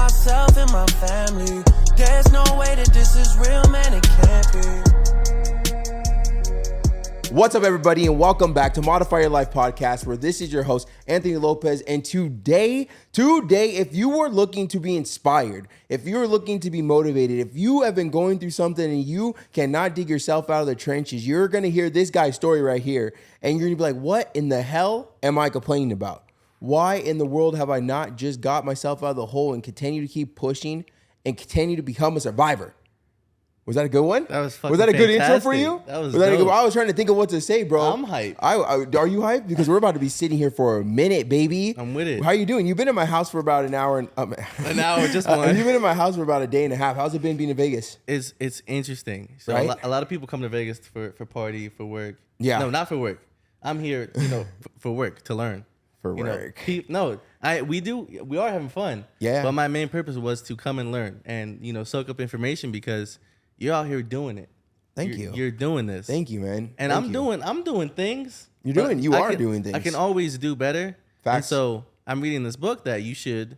myself and my family. There's no way that this is real, man, it can't be. What's up, everybody, and welcome back to Modify Your Life Podcast, where this is your host, Anthony Lopez. And today, if you were looking to be inspired, if you were looking to be motivated, if you have been going through something and you cannot dig yourself out of the trenches, you're going to hear this guy's story right here. And you're going to be like, what in the hell am I complaining about? Why in the world have I not just got myself out of the hole and continue to keep pushing and continue to become a survivor? Was that a good one? That was fucking Was that a good fantastic. intro for you? That was that a good dope. one? I was trying to think of what to say, bro. I'm hyped. Are you hyped? Because we're about to be sitting here for a minute, baby. I'm with it. How you doing? You've been in my house for about an hour. An hour, just one. You've been in my house for about a day and a half. How's it been being in Vegas? It's interesting. So Right? a lot of people come to Vegas for party, for work. Yeah. No, not for work. I'm here, for work, to learn. For work. We are having fun. Yeah. But my main purpose was to come and learn and, soak up information because you're out here doing it. Thank you. You're doing this. Thank you, man. And Thank you. I'm doing things. You but are doing things. I can always do better. Facts. And so I'm reading this book that you should,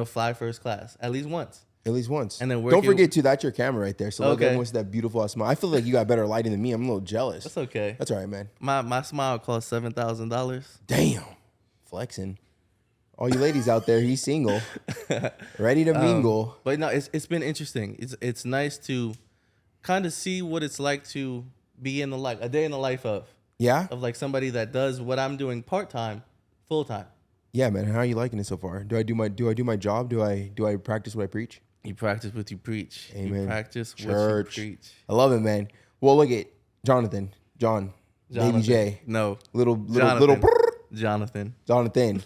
fly first class at least once. At least once. And then don't forget too, that's your camera right there. So look Okay. at what's that beautiful smile. I feel like you got better lighting than me. I'm a little jealous. That's okay. That's all right, man. My smile cost $7,000. Damn. Flexing. All you ladies out there, he's single. Ready to mingle. But no, it's been interesting. It's nice to kind of see what it's like to be in a day in the life of like somebody that does what I'm doing part-time, full-time. Yeah, man. How are you liking it so far? Do I do my job? Do I practice what I preach? You practice what you preach. Amen. You practice Church. what you preach. I love it, man. Well, look at John, Baby J, No. little Jonathan. Jonathan.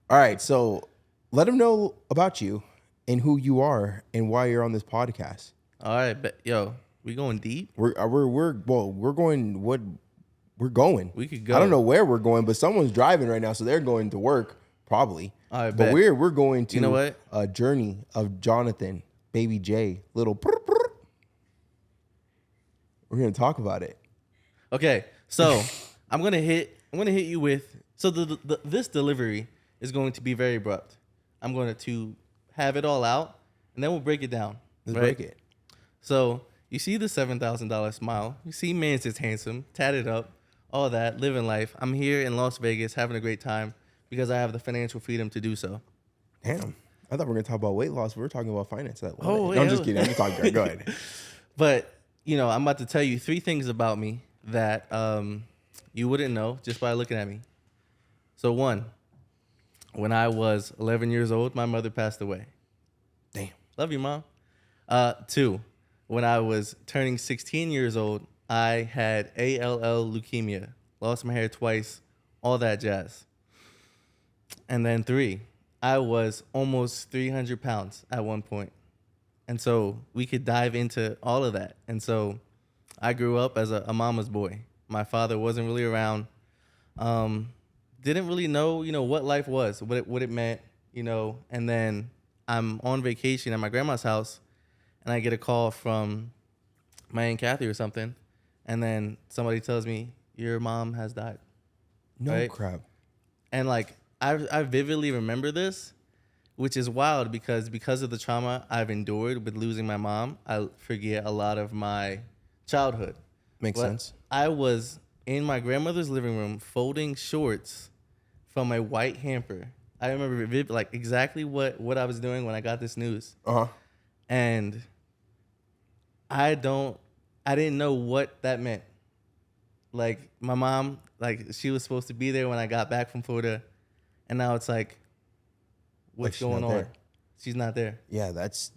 All right, so let him know about you and who you are and why you're on this podcast. All right, we going deep? We're going. We're going. We could go. I don't know where we're going, but someone's driving right now, so they're going to work probably. All right, but bet. we're going to what? a journey of Jonathan, Baby J, little. We're gonna talk about it. Okay, so I'm gonna hit you with this delivery is going to be very abrupt. I'm going to have it all out, and then we'll break it down. Let's right? break it. So you see the $7,000 smile. You see man's is handsome, tatted up, all that, living life. I'm here in Las Vegas having a great time because I have the financial freedom to do so. Damn, I thought we were gonna talk about weight loss. We were talking about finance. Oh, No, yeah. I'm just kidding. I'm just talking. Go ahead. But I'm about to tell you 3 things about me that you wouldn't know just by looking at me. So 1, when I was 11 years old, my mother passed away. Damn. Love you, Mom. 2, when I was turning 16 years old, I had ALL leukemia, lost my hair twice, all that jazz. And then 3, I was almost 300 pounds at one point. And so we could dive into all of that. And so I grew up as a mama's boy. My father wasn't really around. Didn't really know, what life was, what it meant, And then I'm on vacation at my grandma's house, and I get a call from my Aunt Kathy or something, and then somebody tells me, your mom has died. No Right? crap. And I vividly remember this, which is wild because of the trauma I've endured with losing my mom, I forget a lot of my childhood. Makes sense. I was in my grandmother's living room folding shorts from a white hamper. I remember exactly what I was doing when I got this news. Uh-huh. And I didn't know what that meant. Like, my mom, she was supposed to be there when I got back from Florida, and now it's like, what's she's going not on? there. She's not there. Yeah, that's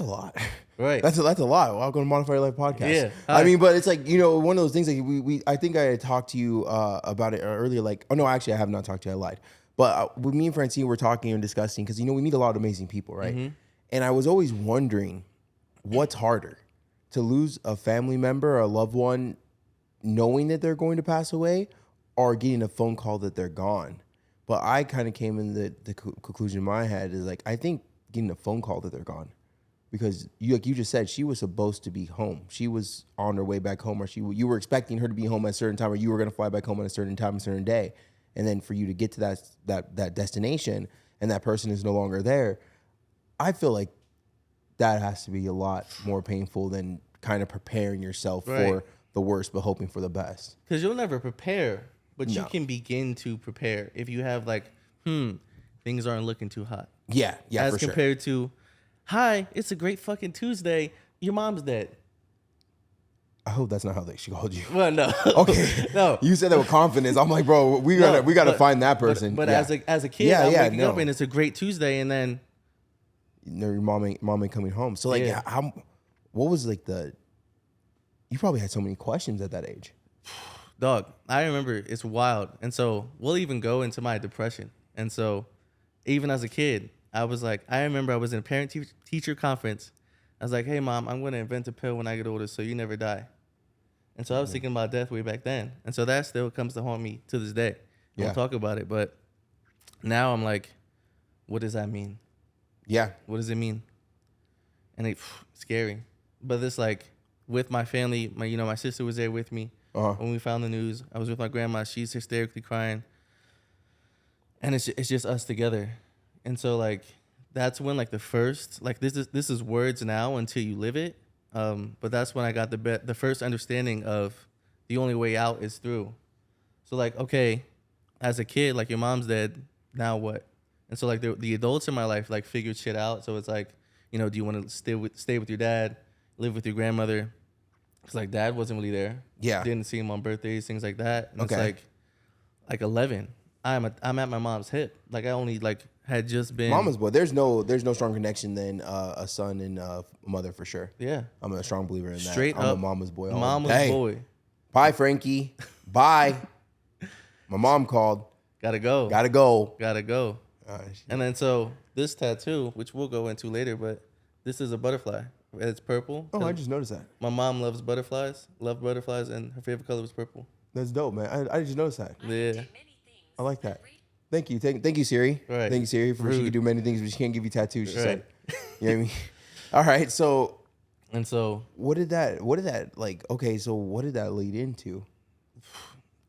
a lot. Right. That's a lot. Welcome to Modify Your Life Podcast. Yeah. I mean, but it's like, one of those things like we I think I had talked to you about it earlier. Actually, I have not talked to you. I lied. But with me and Francine, we're talking and discussing because, we meet a lot of amazing people, right? Mm-hmm. And I was always wondering what's harder, to lose a family member or a loved one knowing that they're going to pass away or getting a phone call that they're gone. But I kind of came in the conclusion in my head is I think getting a phone call that they're gone. Because like you just said, she was supposed to be home. She was on her way back home, or you were expecting her to be home at a certain time, or you were going to fly back home at a certain time, a certain day. And then for you to get to that destination and that person is no longer there, I feel like that has to be a lot more painful than kind of preparing yourself for the worst, but hoping for the best. Because you'll never prepare, but you No. can begin to prepare if you have like, things aren't looking too hot. Yeah, As for sure. compared to, hi, it's a great fucking Tuesday. Your mom's dead. I hope that's not how she called you. Well, no. Okay. No. You said that with confidence. I'm like, bro, we gotta find that person. But yeah. as a kid, I'm waking no. up and it's a great Tuesday, and then Your mom ain't coming home. So like, Yeah. what was like you probably had so many questions at that age. dog, I remember it's wild. And so we'll even go into my depression. And so even as a kid, I remember I was in a parent-teacher conference. I was like, hey, Mom, I'm going to invent a pill when I get older so you never die. And so I was thinking about death way back then. And so that still comes to haunt me to this day. I don't talk about it. But now I'm like, what does that mean? Yeah. What does it mean? And it's scary. But it's like with my family, my sister was there with me when we found the news. I was with my grandma. She's hysterically crying. And it's just us together. And so like that's when like the first, like this is words now until you live it. But that's when I got the first understanding of the only way out is through. So like, okay, as a kid, like your mom's dead, now what? And so like the adults in my life like figured shit out. So it's like, do you want to stay with your dad, live with your grandmother? Because like dad wasn't really there. Yeah. Didn't see him on birthdays, things like that. And Okay. it's like 11. I'm at my mom's hip. Like I only like had just been Mama's boy. There's no strong connection than a son and a mother for sure. Yeah. I'm a strong believer in Straight that. I'm up a mama's boy. all Mama's day. boy. Bye, Frankie. Bye. My mom called. Gotta go. Gotta go. Gotta go. And then so this tattoo, which we'll go into later, but this is a butterfly. It's purple. Oh, I just noticed that. My mom loves butterflies. Loved butterflies, and her favorite color was purple. That's dope, man. I just noticed that. Yeah. I like that. Thank you. Thank you, Siri. Right. Thank you, Siri, for she Rude. can do many things, but she can't give you tattoos, she said. Right. You know what I mean? All right, so And so what did that like, okay, so what did that lead into?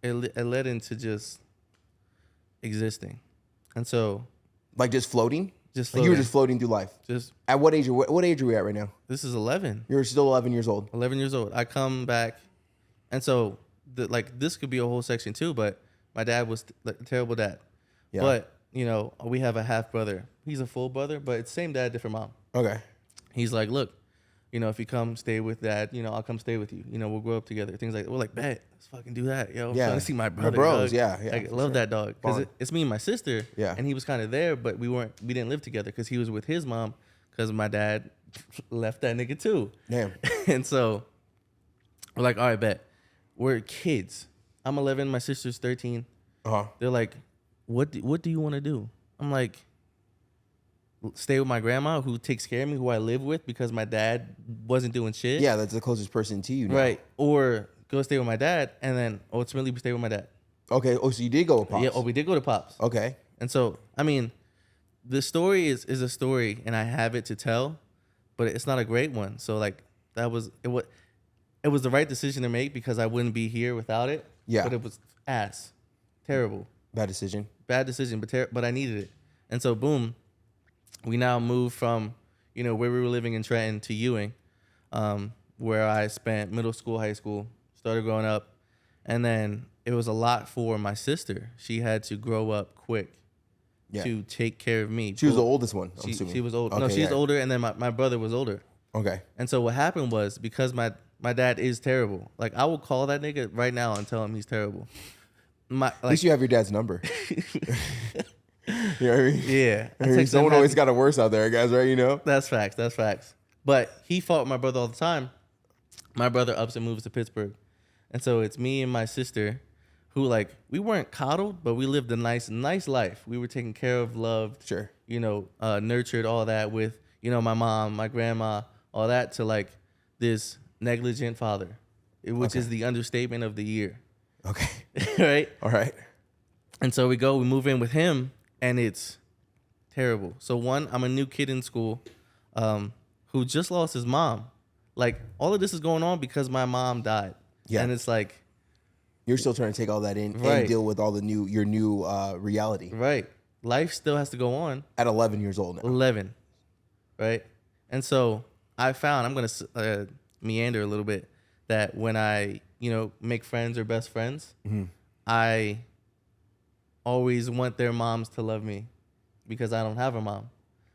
it led into just existing. And so Like just floating? just Like you were floating. just floating through life. Just At what age are we at right now? this is 11. You're still 11 years old. 11 years old. I come back, and so this could be a whole section too. But my dad was a terrible dad. Yeah. But we have a half brother. He's a full brother, but it's same dad, different mom. Okay. He's like, look, if you come stay with dad, I'll come stay with you. We'll grow up together. Things like we're like, bet, let's fucking do that, yo. I'm Yeah. trying to see my brother. bros, dog. yeah, I for love sure. that dog because Bond. it's me and my sister. Yeah. And he was kind of there, but we didn't live together because he was with his mom because my dad left that nigga too. Damn. And so we're like, all right, bet. We're kids. I'm 11. My sister's 13. They're like, what do you want to do? I'm like, stay with my grandma who takes care of me, who I live with because my dad wasn't doing shit. Yeah, that's the closest person to you now. Right. Or go stay with my dad and then ultimately stay with my dad. Okay. Oh, so you did go with Pops. Yeah. Oh, we did go to Pops. Okay. And so, I mean, the story is a story and I have it to tell, but it's not a great one. So like it was the right decision to make because I wouldn't be here without it. Yeah. But it was ass. Terrible. Bad decision. Bad decision, but I needed it. And so boom, we now moved from, where we were living in Trenton to Ewing, where I spent middle school, high school, started growing up. And then it was a lot for my sister. She had to grow up quick to take care of me. She was the oldest one, I'm assuming. She was old. Okay, No, she's older, and then my brother was older. Okay. And so what happened was because my dad is terrible. Like I will call that nigga right now and tell him he's terrible. At least you have your dad's number. You know what I mean? Yeah. I mean, someone always got it worse out there, guys, right? That's facts. But he fought with my brother all the time. My brother ups and moves to Pittsburgh. And so it's me and my sister who like, we weren't coddled, but we lived a nice life. We were taken care of, loved, Sure. nurtured, all that with, my mom, my grandma, all that to like this negligent father, which is the understatement of the year. Okay. Right? All right. And so we move in with him, and it's terrible. So one, I'm a new kid in school who just lost his mom. Like, all of this is going on because my mom died. Yeah. And it's like... You're still trying to take all that in Right. and deal with all your new reality. Right. Life still has to go on. At 11 years old now. 11. right? And so I found, I'm going to meander a little bit, that when I, make friends or best friends, I always want their moms to love me because I don't have a mom.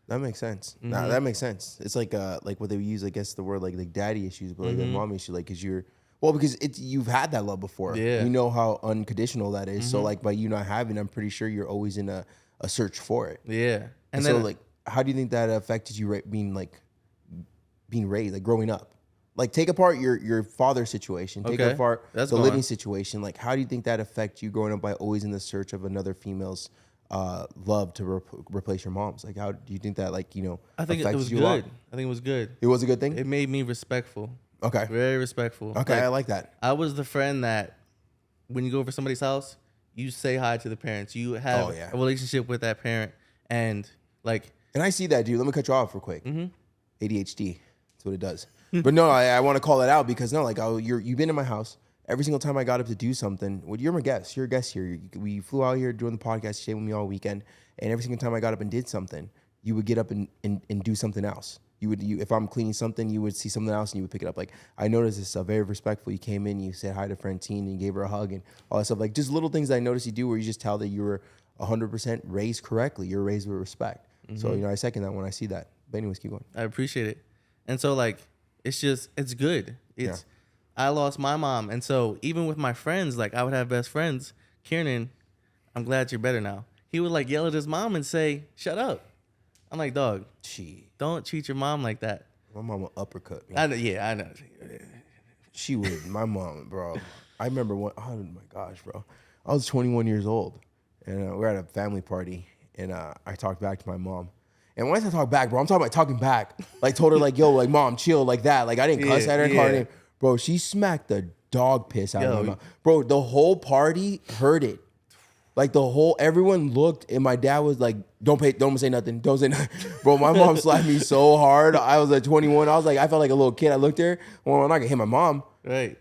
That makes sense. Nah, that makes sense. It's like what they use, I guess, the word like daddy issues, but like the mom issue, like because you've had that love before. Yeah. You know how unconditional that is. So like by you not having, I'm pretty sure you're always in a search for it. Yeah. And then, so like, how do you think that affected you being raised, like growing up? Like take apart your father's situation, take apart the living situation. Like how do you think that affects you growing up by always in the search of another female's love to replace your mom's? Like how do you think that I think affects it was you good. a lot? I think it was good. It was a good thing? It made me respectful. Okay. Very respectful. Okay, I like that. I was the friend that when you go over somebody's house, you say hi to the parents. You have a relationship with that parent. And I see that, dude. Let me cut you off real quick. ADHD. That's what it does. But no, I want to call it out because you've been in my house every single time I got up to do something. Well, you're my guest. You're a guest here. We flew out here doing the podcast, you stayed with me all weekend, and every single time I got up and did something, you would get up and do something else. If I'm cleaning something, you would see something else and you would pick it up. Like I noticed this very respectful. You came in, you said hi to Francine, and you gave her a hug and all that stuff. Like just little things I noticed you do where you just tell that you were 100% raised correctly. You're raised with respect. So I second that when I see that. But anyways, keep going. I appreciate it. And so it's good. I lost my mom. And so even with my friends, I would have best friends, Kieran, I'm glad you're better now. He would yell at his mom and say, shut up. I'm like, dog, don't treat your mom like that. My mom would uppercut me. I know. She would. My mom, bro. I remember oh my gosh, bro. I was 21 years old and we were at a family party and I talked back to my mom. And when I say talk back, bro, I'm talking about talking back. Told her yo, mom, chill, like that. I didn't cuss at her, call her name. Bro, she smacked the dog piss out of my mouth. Bro, the whole party heard it. Everyone looked and my dad was like, don't say nothing. Don't say nothing. Bro, my mom slapped me so hard. I was at 21. I felt like a little kid. I looked at her. Well, I'm not gonna hit my mom. Right.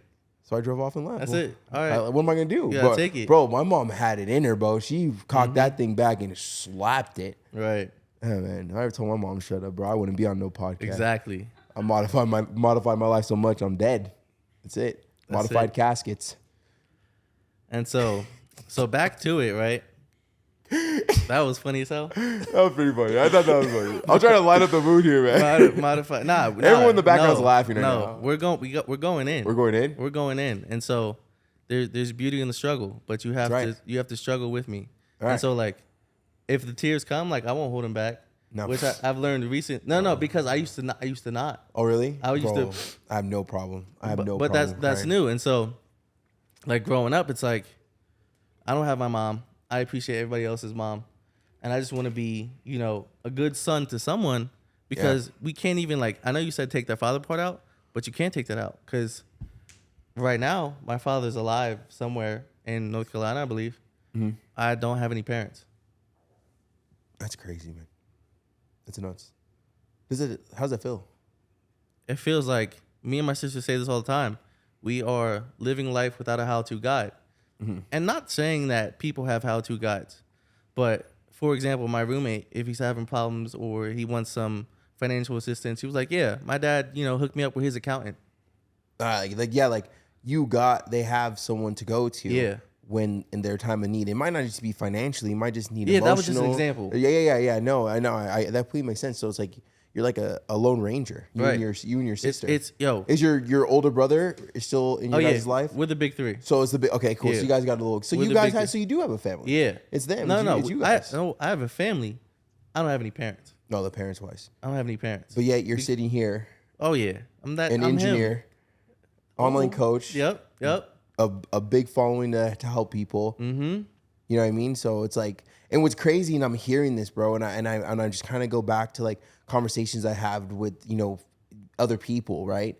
So I drove off and left. That's it. All right. What am I gonna do? Yeah, take it. Bro, my mom had it in her, bro. She cocked that thing back and slapped it. Right. Yeah, man. I ever told my mom shut up, bro. I wouldn't be on no podcast. Exactly. I modified my life so much I'm dead. That's it. Modified caskets. And so back to it, right? That was funny as hell. That was pretty funny. I thought that was funny. I'm trying to light up the mood here, man. Modify. Nah, everyone in the background's laughing right now. We're going in. We're going in. We're going in. And so there's beauty in the struggle, but you have to struggle with me. Right. And so if the tears come, I won't hold them back. No. Which I've learned No, because I used to not. Oh, really? I used to. I have no problem. But that's new. And so, growing up, it's I don't have my mom. I appreciate everybody else's mom, and I just want to be, a good son to someone because we can't even I know you said take that father part out, but you can't take that out because right now my father's alive somewhere in North Carolina, I believe. Mm-hmm. I don't have any parents. That's crazy, man. That's nuts. How's that feel? It feels like me and my sister say this all the time. We are living life without a how-to guide. Mm-hmm. And not saying that people have how-to guides, but for example, my roommate, if he's having problems or he wants some financial assistance, he was like, yeah, my dad, hooked me up with his accountant. They have someone to go to. Yeah. When in their time of need, it might not just be financially, it might just need emotional. Yeah, that was just an example. Yeah. No, I know. That completely makes sense. So it's you're like a lone ranger. You and your sister. Is your older brother is still in your guys' life? We're the big three. So it's okay, cool. Yeah. So you guys got a little. So you guys you do have a family. Yeah, it's them. No, it's you guys. I have a family. I don't have any parents. No, the parents wise. I don't have any parents. But yet you're sitting here. Oh yeah, I'm engineer, him. online coach. Yep. A big following to help people. Mm-hmm. You know what I mean? So it's and what's crazy, and I'm hearing this, bro, and I just kind of go back to conversations I have with other people, right?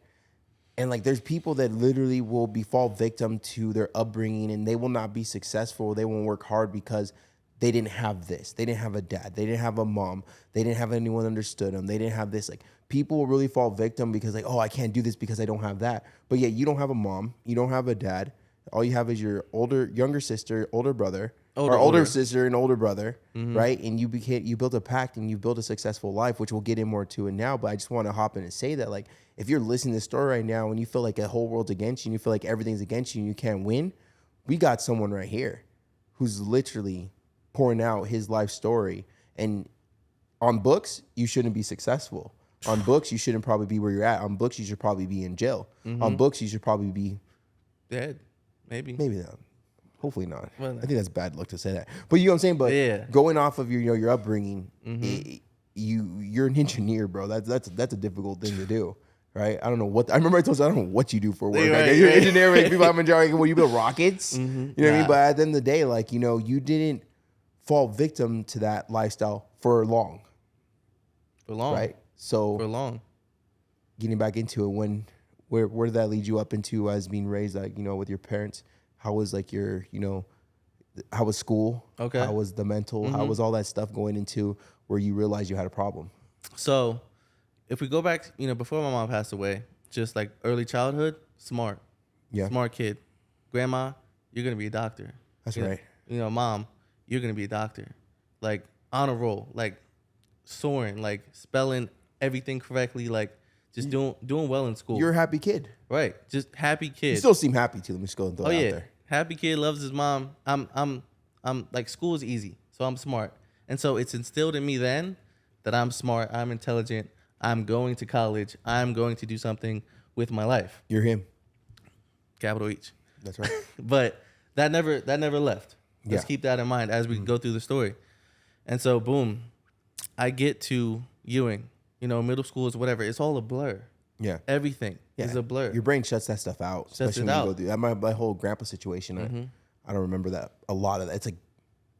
And there's people that literally will fall victim to their upbringing, and they will not be successful. They won't work hard because they didn't have this. They didn't have a dad. They didn't have a mom. They didn't have anyone understood them. They didn't have this. People will really fall victim because oh, I can't do this because I don't have that. But yet you don't have a mom. You don't have a dad. All you have is your younger sister, older brother, older sister and older brother, right? And you built a pact and you built a successful life, which we'll get in more to it now. But I just want to hop in and say that, like, if you're listening to this story right now and you feel like the whole world's against you and you feel like everything's against you and you can't win, we got someone right here who's literally pouring out his life story. And on books, you shouldn't be successful. On books, you shouldn't probably be where you're at. On books, you should probably be in jail. On books, you should probably be dead. Maybe not. Hopefully not. Well, I think that's bad luck to say that. But you know what I'm saying? But yeah. Going off of your upbringing, you're an engineer, bro. That's a difficult thing to do, right? I don't know what I remember. I told you I don't know what you do for work. Right, you're an engineer. Like, people I'm enjoying. Well, you build rockets. You know what I mean? But at the end of the day, like, you know, you didn't fall victim to that lifestyle for long. Right? So for long. Getting back into it, where did that lead you up into as being raised, like, you know, with your parents? How was like your, you know, how was school? Okay. How was the mental? How was all that stuff going into where you realized you had a problem? So if we go back, you know, before my mom passed away, just like early childhood, smart. Yeah. Smart kid. Grandma, you're going to be a doctor. That's right. You know, mom, you're going to be a doctor. Like honor roll, like soaring, like spelling everything correctly, like just doing well in school. You're a happy kid. Right. Just happy kid. You still seem happy too. Let me just go and throw it out there. Happy kid, loves his mom. I'm like, school is easy, so I'm smart. And so it's instilled in me then that I'm smart, I'm intelligent, I'm going to college, I'm going to do something with my life. You're him. Capital H. That's right. But that never left. Let's Yeah. keep that in mind as we go through the story. And so boom, I get to Ewing. You know, middle school is whatever. It's all a blur. Yeah. Everything is a blur. Your brain shuts that stuff out. Shuts especially it when out. you go through that. My whole grandpa situation, I don't remember that. A lot of that. It's like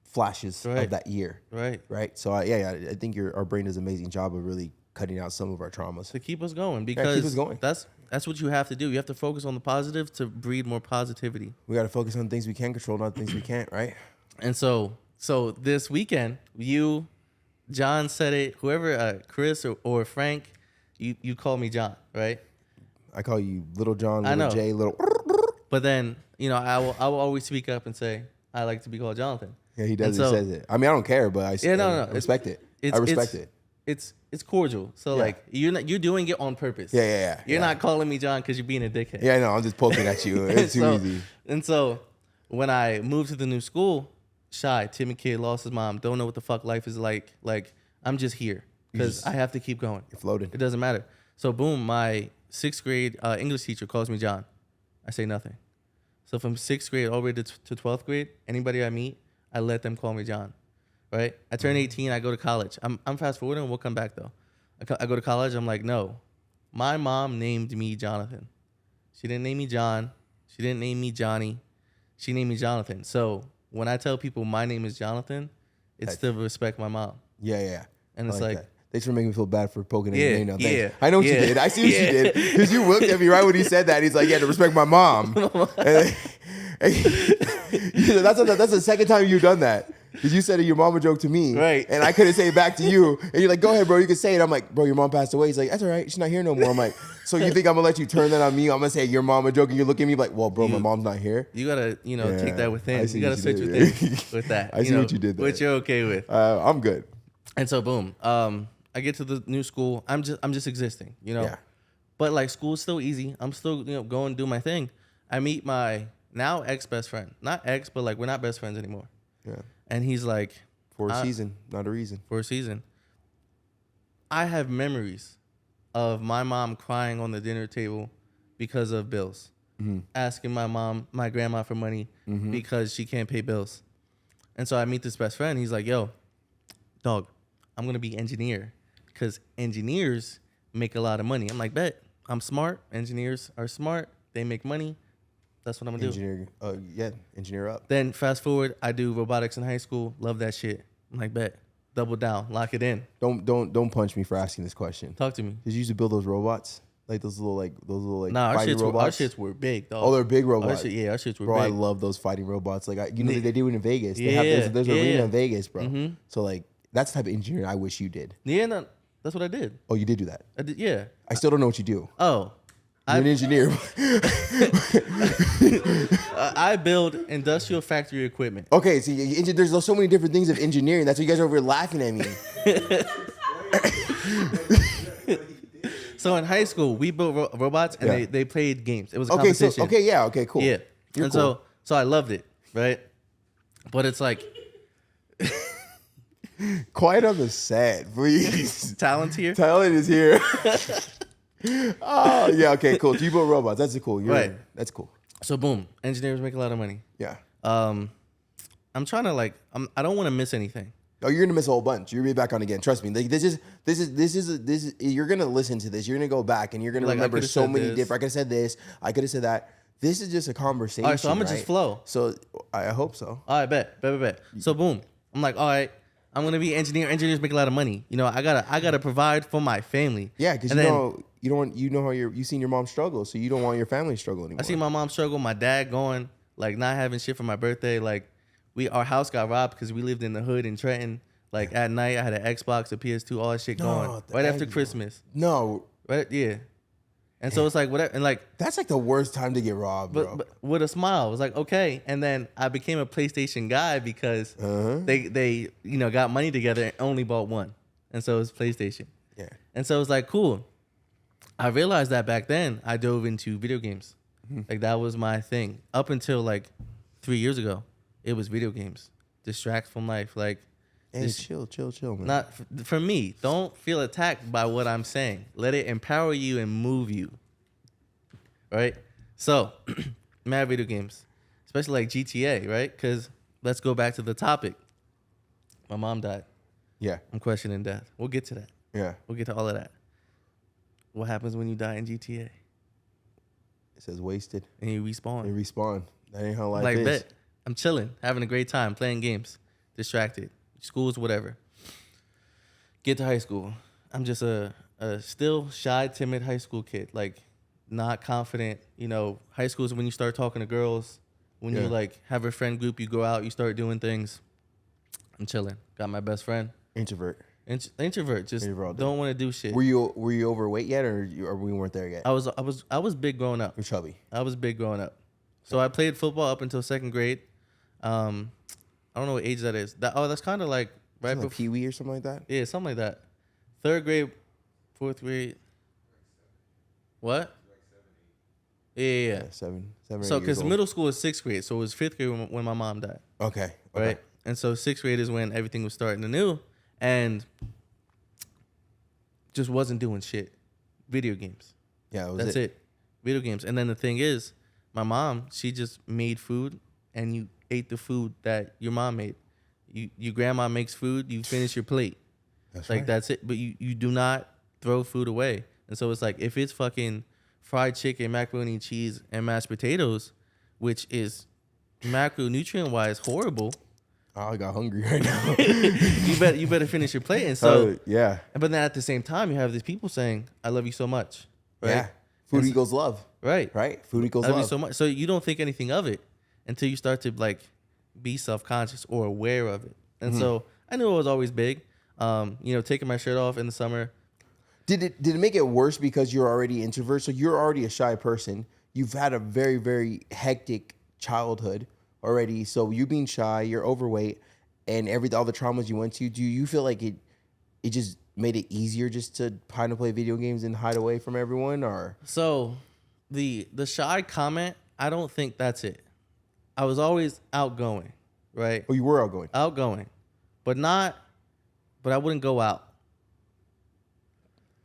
flashes of that year. Right. Right. So I think our brain does an amazing job of really cutting out some of our traumas. To keep us going, because keep us going. That's what you have to do. You have to focus on the positive to breed more positivity. We got to focus on things we can control, not things we can't, right? And so this weekend, you, John said it, whoever, Chris or Frank, you call me John, right? I call you Little John, Little J, Little. But then, you know, I will always speak up and say, I like to be called Jonathan. Yeah, he does. He says it. I mean, I don't care, but I respect it. I respect it. It's cordial. So like you're doing it on purpose. Yeah. You're not calling me John because you're being a dickhead. Yeah, no, I'm just poking at you. It's too easy. And so when I moved to the new school, shy, timid kid, lost his mom, don't know what the fuck life is like. Like, I'm just here because I have to keep going. You're floating. It doesn't matter. So boom, my 6th grade English teacher calls me John. I say nothing. So from 6th grade all the way to 12th grade, anybody I meet, I let them call me John. Right? I turn 18, I go to college. I'm fast forwarding, we'll come back though. I go to college, I'm like, no. My mom named me Jonathan. She didn't name me John. She didn't name me Johnny. She named me Jonathan. So when I tell people my name is Jonathan, it's to respect my mom. Yeah. And it's like thanks for making me feel bad for poking at Yeah, your name now. Thanks. yeah, I know what you did. I see what you did. Because you looked at me right when he said that. He's like, yeah, to respect my mom. That's the second time you've done that. Because you said your mama joke to me. Right. And I couldn't say it back to you. And you're like, go ahead, bro. You can say it. I'm like, bro, your mom passed away. He's like, that's all right. She's not here no more. I'm like, so you think I'm going to let you turn that on me? I'm going to say your mama joke. And you're looking at me like, well, bro, my mom's not here. You got to, take that within. You got to switch did, within with that. I see what you did there. Which you're okay with. I'm good. And so boom, I get to the new school. I'm just existing, Yeah. But like school's still easy. I'm still going to do my thing. I meet my now ex best friend, not ex, but like we're not best friends anymore. Yeah. And he's like, For a season, not a reason. For a season. I have memories of my mom crying on the dinner table because of bills, asking my grandma for money because she can't pay bills. And so I meet this best friend. He's like, yo, dog, I'm going to be engineer because engineers make a lot of money. I'm like, bet. I'm smart. Engineers are smart. They make money. That's what I'm going to do. Engineer up. Then fast forward, I do robotics in high school. Love that shit. I'm like, bet. Double down. Lock it in. Don't punch me for asking this question. Talk to me. Did you used to build those robots? Like those little Nah, our fighting robots? shits were big, dog. Oh, they're big robots. Our shits were bro, big. I love those fighting robots. Like they do it in Vegas. They have there's an arena in Vegas, bro. So like that's the type of engineering I wish you did. Yeah, no, that's what I did. Oh, you did do that. I did, yeah. I still don't know what you do. Oh, You're an engineer. I build industrial factory equipment. Okay, see, there's so many different things of engineering. That's why you guys are over here laughing at me. So in high school, we built robots and they played games. It was a competition. Okay, cool. Yeah. You're and cool. so I loved it, right? But it's like quiet on the set, please. talent here. Talent is here. Oh, yeah, okay, cool. You build robots. That's cool. Right. That's cool. So boom, engineers make a lot of money. Yeah. I'm trying to I don't want to miss anything. Oh, you're gonna miss a whole bunch. You're gonna be back on again. Trust me. Like, this is. You're gonna listen to this. You're gonna go back and you're gonna remember so many different. I could have said this. I could have said that. This is just a conversation. All right, so I'm gonna just flow. So I hope so. All right, bet. So boom, I'm like, all right, I'm gonna be engineer. Engineers make a lot of money. You know, I gotta provide for my family. Yeah, because you know how you've seen your mom struggle, so you don't want your family to struggle anymore. I see my mom struggle. My dad going like not having shit for my birthday. Like our house got robbed because we lived in the hood in Trenton. Like at night, I had an Xbox, a PS2, all that shit going right after Christmas. No, right, yeah. And so it's like whatever, and like that's like the worst time to get robbed, bro. But with a smile, it was like okay. And then I became a PlayStation guy because they got money together and only bought one, and so it was PlayStation. Yeah. And so it was like cool. I realized that back then I dove into video games, like that was my thing. Up until like 3 years ago, it was video games, distract from life, like. Hey, chill, man. Not for me. Don't feel attacked by what I'm saying. Let it empower you and move you. Right? So, mad video games, especially like GTA, right? Because let's go back to the topic. My mom died. Yeah. I'm questioning death. We'll get to that. Yeah. We'll get to all of that. What happens when you die in GTA? It says wasted. And you respawn. You respawn. That ain't how life like is. Bet. I'm chilling, having a great time, playing games, distracted. Schools, whatever. Get to high school. I'm just a still shy, timid high school kid. Like, not confident. You know, high school is when you start talking to girls. When you, like, have a friend group, you go out, you start doing things. I'm chilling. Got my best friend. Introvert. Introvert. Just don't want to do shit. Were you overweight yet, or we weren't there yet? I was big growing up. You're chubby. I was big growing up. So I played football up until second grade. I don't know what age that is. That's kind of like right before Pee-wee or something like that. Yeah, something like that. Third grade, fourth grade. What? Yeah. 7. So because middle school is sixth grade, so it was fifth grade when my mom died. Okay. Right. And so sixth grade is when everything was starting anew, and just wasn't doing shit. Video games. Yeah, that's it. Video games. And then the thing is, my mom, she just made food, and you ate the food that your mom made. Your grandma makes food, you finish your plate. That's like right. That's it. But you do not throw food away. And so it's like if it's fucking fried chicken, macaroni and cheese, and mashed potatoes, which is macronutrient wise horrible. Oh, I got hungry right now. you better finish your plate. And so yeah. But then at the same time you have these people saying, I love you so much. Right? Yeah. Food equals love. Right. Food equals love. I love you so much. So you don't think anything of it until you start to like be self-conscious or aware of it. And so I knew it was always big. Taking my shirt off in the summer. Did it make it worse because you're already introvert? So you're already a shy person. You've had a very, very hectic childhood already. So you being shy, you're overweight, and all the traumas you went to, do you feel like it just made it easier just to kind of play video games and hide away from everyone? Or so the shy comment, I don't think that's it. I was always outgoing, right? Oh, you were outgoing. Outgoing, but I wouldn't go out.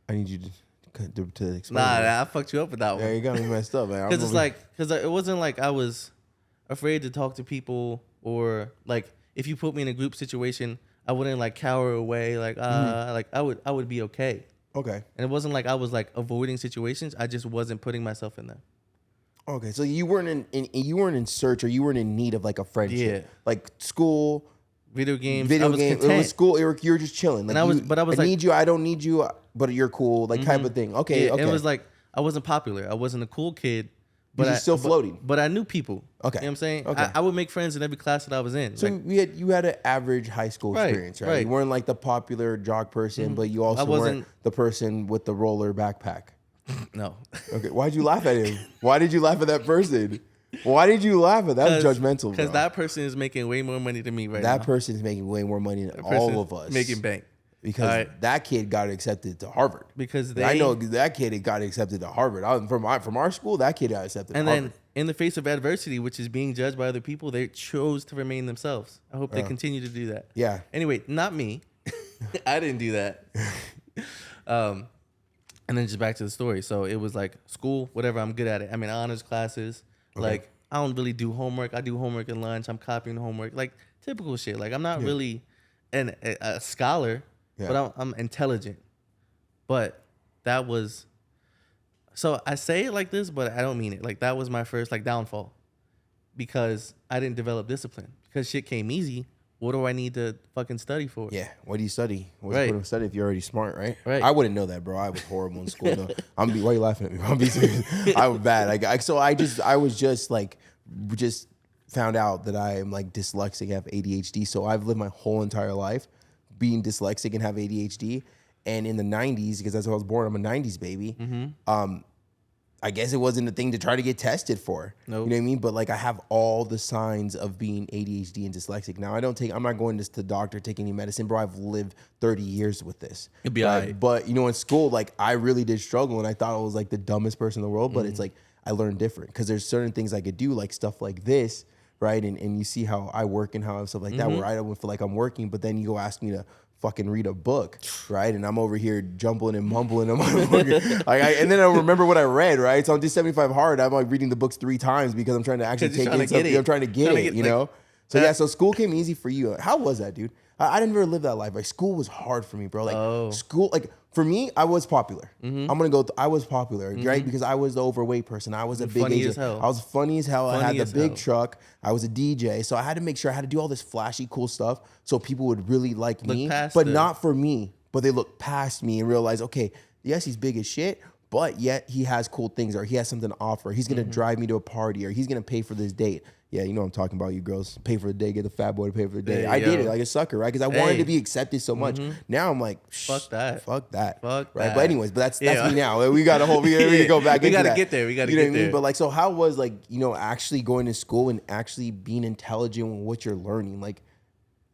I need you to explain. Nah, I fucked you up with that one. Yeah, you got me messed up, man. Because it wasn't like I was afraid to talk to people, or like if you put me in a group situation, I wouldn't like cower away. Like like I would be okay. Okay. And it wasn't like I was like avoiding situations. I just wasn't putting myself in them. Okay, so you weren't in search, or you weren't in need of like a friendship, like school, video games. It was school. You were just chilling. Like, and I was I need you. I don't need you, but you're cool. Like type of thing. Okay, yeah, okay. It was like I wasn't popular. I wasn't a cool kid. But you're still floating. But I knew people. Okay, you know what I'm saying. Okay. I would make friends in every class that I was in. So you had an average high school experience, right? You weren't like the popular jock person, but you also weren't the person with the roller backpack. No. Okay, why'd you laugh at him? Why did you laugh at that person? Why did you laugh at that? Was judgmental, bro. Because that person is making way more money than me right now. That person is making way more money than all of us. Making bank. Because that kid got accepted to Harvard. Because I know that kid got accepted to Harvard. From our school, that kid got accepted to Harvard. And then in the face of adversity, which is being judged by other people, they chose to remain themselves. I hope they continue to do that. Yeah. Anyway, not me. I didn't do that. And then just back to the story. So it was like school, whatever, I'm good at it. I mean, honors classes. Okay. Like, I don't really do homework. I do homework in lunch. I'm copying homework. Like, typical shit. Like, I'm not really a scholar, but I'm intelligent. But that was... So I say it like this, but I don't mean it. Like, that was my first, like, downfall. Because I didn't develop discipline. Because shit came easy. What do I need to fucking study for? Yeah. What do you study? What's the point of study if you're already smart, right? Right. I wouldn't know that, bro. I was horrible in school. Though. Why are you laughing at me? I'm being serious. I was bad. I was just found out that I am like dyslexic and have ADHD. So I've lived my whole entire life being dyslexic and have ADHD. And in the 90s, because that's how I was born, I'm a 90s baby. Mm-hmm. I guess it wasn't a thing to try to get tested for. Nope. You know what I mean? But like I have all the signs of being ADHD and dyslexic. Now I'm not going to the doctor, take any medicine, bro. I've lived 30 years with this. It'd be all right. But you know, in school, like I really did struggle and I thought I was like the dumbest person in the world, but it's like I learned different because there's certain things I could do, like stuff like this, right? And you see how I work and how and stuff like that, where I don't feel like I'm working, but then you go ask me to fucking read a book, right? And I'm over here jumbling and mumbling. And then I remember what I read, right? So I'm just 75 hard. I'm like reading the books 3 times because I'm trying to actually take in something. I'm trying to get it, you know? So so school came easy for you. How was that, dude? I didn't really live that life. Like school was hard for me, bro. Like school, like for me, I was popular. I'm gonna I was popular, right? Because I was the overweight person. I was a big Asian. I was funny as hell. I had the big truck. I was a DJ. So I had to make sure I had to do all this flashy, cool stuff so people would really like me. But not for me. But they look past me and realize, okay, yes, he's big as shit, but yet he has cool things or he has something to offer. He's gonna drive me to a party or he's gonna pay for this date. Yeah, you know what I'm talking about, you girls. Pay for the day, get the fat boy to pay for the day. I did it like a sucker, right? Because I wanted to be accepted so much. Now I'm like, fuck that. Fuck that. Fuck right? that. But anyways, but that's me now. We got a whole, we can go back into that. We got to get there. We got to get there. You know what I mean? But like, so how was like, you know, actually going to school and actually being intelligent with what you're learning? Like,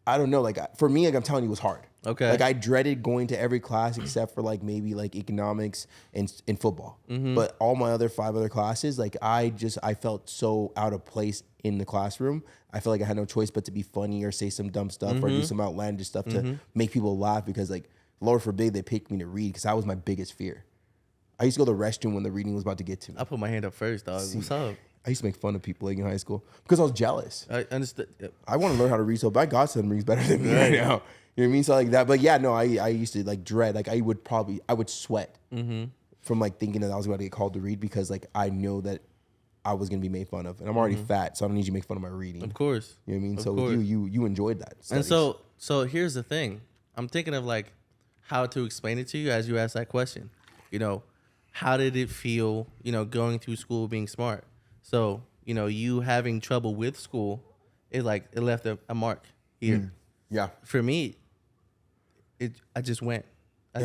I don't know. Like for me, like I'm telling you, it was hard. Okay. Like I dreaded going to every class except for like maybe like economics and football. But all my other 5 other classes, like I felt so out of place in the classroom. I felt like I had no choice but to be funny or say some dumb stuff or do some outlandish stuff to make people laugh because like Lord forbid they picked me to read because that was my biggest fear. I used to go to the restroom when the reading was about to get to me. I put my hand up first, dog. What's up? I used to make fun of people like in high school because I was jealous. I understood. I want to learn how to read so bad. Godson reads better than me right now. You know what I mean? So like that, but yeah, no, I used to like dread, like I would sweat from like thinking that I was about to get called to read because like I know that I was going to be made fun of and I'm already fat. So I don't need you to make fun of my reading. Of course. You know what I mean? So with you enjoyed that. Studies. And so here's the thing. I'm thinking of like how to explain it to you as you ask that question. You know, how did it feel, you know, going through school being smart? So, you know, you having trouble with school, it left a mark here. Yeah. For me, I just went. I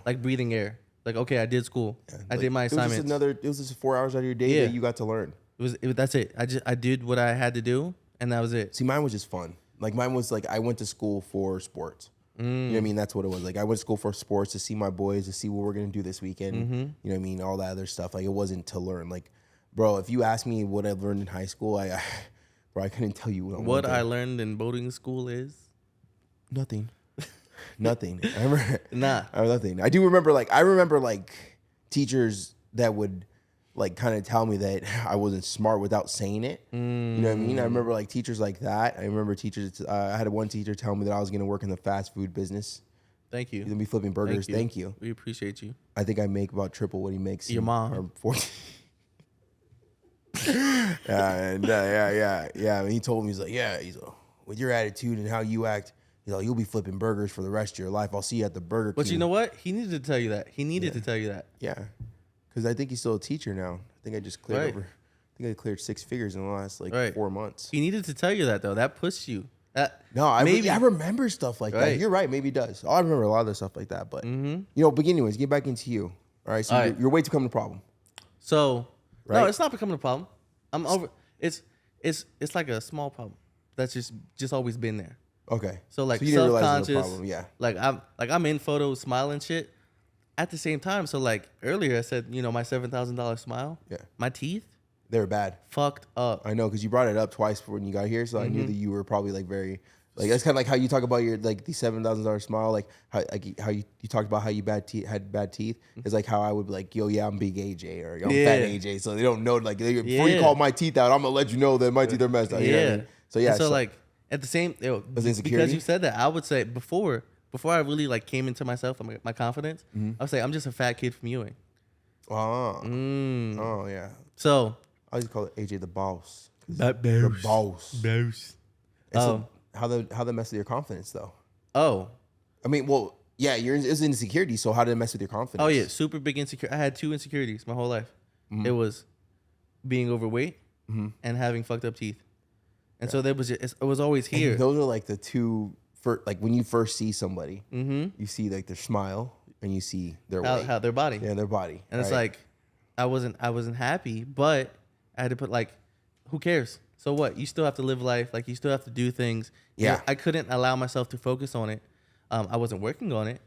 like breathing air. Like, okay, I did school. Yeah, I did my assignments. It was just 4 hours out of your day that you got to learn. That's it. I did what I had to do, and that was it. See, mine was just fun. Like mine was like I went to school for sports. You know what I mean? That's what it was. Like I went to school for sports to see my boys, to see what we're gonna do this weekend. You know what I mean? All that other stuff. Like it wasn't to learn. Like, bro, if you ask me what I learned in high school, I couldn't tell you what I learned in boarding school is nothing. Nothing. I remember nothing. I remember like teachers that would like kind of tell me that I wasn't smart without saying it. You know what I mean? I remember like teachers like that. I remember teachers. I had one teacher tell me that I was going to work in the fast food business. Thank you. You're going to be flipping burgers. Thank you. We appreciate you. I think I make about triple what he makes. Your mom. Yeah. And he told me, he's like, with your attitude and how you act, you'll be flipping burgers for the rest of your life. I'll see you at the Burger King. But you know what? He needed to tell you that. To tell you that. Yeah. Because I think he's still a teacher now. I think I just cleared over. I think I cleared 6 figures in the last 4 months. He needed to tell you that though. That pushed you. I remember stuff like that. You're right. Maybe he does. I remember a lot of the stuff like that. But but anyways, get back into you. All right, so All right. you're way to become the problem. So Right? no, it's not becoming a problem. I'm over. It's like a small problem that's just always been there. Okay. So like you didn't realize it was a self-conscious. problem. Yeah. Like I'm in photos smiling shit. At the same time, so like earlier I said, my $7,000 smile. Yeah. My teeth They were bad. fucked up. I know because you brought it up twice when you got here, so I knew that you were probably like very like that's kind of like how you talk about your like the $7,000 smile, like how you talked about how you had bad teeth. It's like how I would be like, yo, yeah, I'm big AJ or yo, I'm fat AJ, so they don't know like before you call my teeth out, I'm gonna let you know that my teeth are messed up. You know what I mean? So yeah, And so like at the same because you said that, I would say before I really like came into myself and my confidence, I would say I'm just a fat kid from Ewing. Oh yeah. So I just call it AJ the boss. That The boss. boss. And so how that mess with your confidence though? Oh. I mean, well, yeah, it's insecurity. So how did it mess with your confidence? Oh yeah, super big insecurity. I had 2 insecurities my whole life. It was being overweight and having fucked up teeth. And so it was always here. And those are like the two for like when you first see somebody, you see like their smile and you see their weight. How their body. Yeah, their body. And it's like I wasn't happy, but I had to put like, who cares? So what? You still have to live life. Like you still have to do things. Yeah. I couldn't allow myself to focus on it. I wasn't working on it,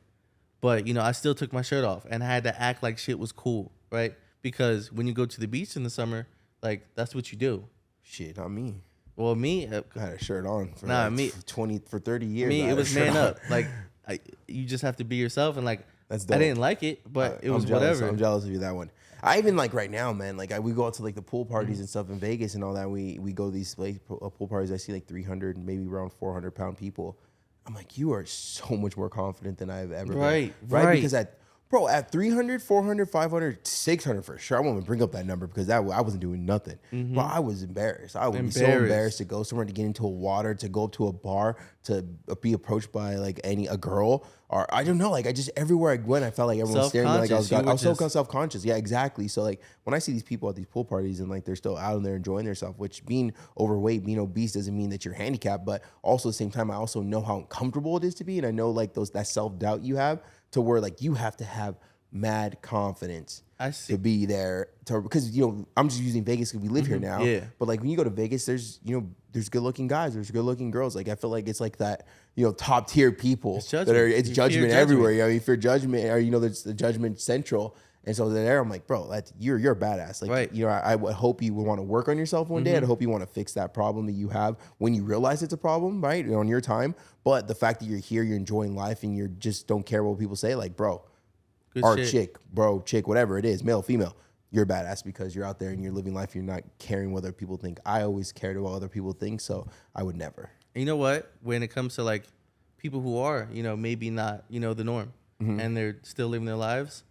but I still took my shirt off and I had to act like shit was cool, right? Because when you go to the beach in the summer, like that's what you do. Shit, not me. Well, me, I had a shirt on for me 30 years. Me, it was man up. Like you just have to be yourself, and like that's dope. I didn't like it, but it was whatever. I'm jealous of you that one. I even like right now, man. Like we go out to like the pool parties and stuff in Vegas and all that. We go to these pool parties. I see like 300, maybe around 400-pound people. I'm like, you are so much more confident than I've ever been. Right. Because at 300, 400, 500, 600 for sure. I won't even bring up that number because I wasn't doing nothing. But I was embarrassed. I would be so embarrassed to go somewhere, to get into a water, to go up to a bar, to be approached by like a girl, or I don't know. Like I just everywhere I went, I felt like everyone was staring at me. Like I was so self-conscious. Yeah, exactly. So like when I see these people at these pool parties and like they're still out there enjoying themselves, which being overweight, being obese doesn't mean that you're handicapped, but also at the same time, I also know how uncomfortable it is to be, and I know like that self-doubt you have. To where like you have to have mad confidence to be there because I'm just using Vegas because we live here now. Yeah. But like when you go to Vegas, there's good looking guys, there's good looking girls. Like I feel like it's like that top tier people it's judgment everywhere. You fear judgment, or there's the judgment central. And so there, I'm like, bro, you're a badass. Like, right. I would hope you would want to work on yourself one day. I hope you want to fix that problem that you have when you realize it's a problem, right? On your time. But the fact that you're here, you're enjoying life, and you just don't care what people say, like, bro, chick, whatever it is, male, female, you're a badass because you're out there and you're living life. You're not caring what other people think. I always cared what other people think, so I would never. And you know what? When it comes to like people who are, maybe not, the norm, and they're still living their lives.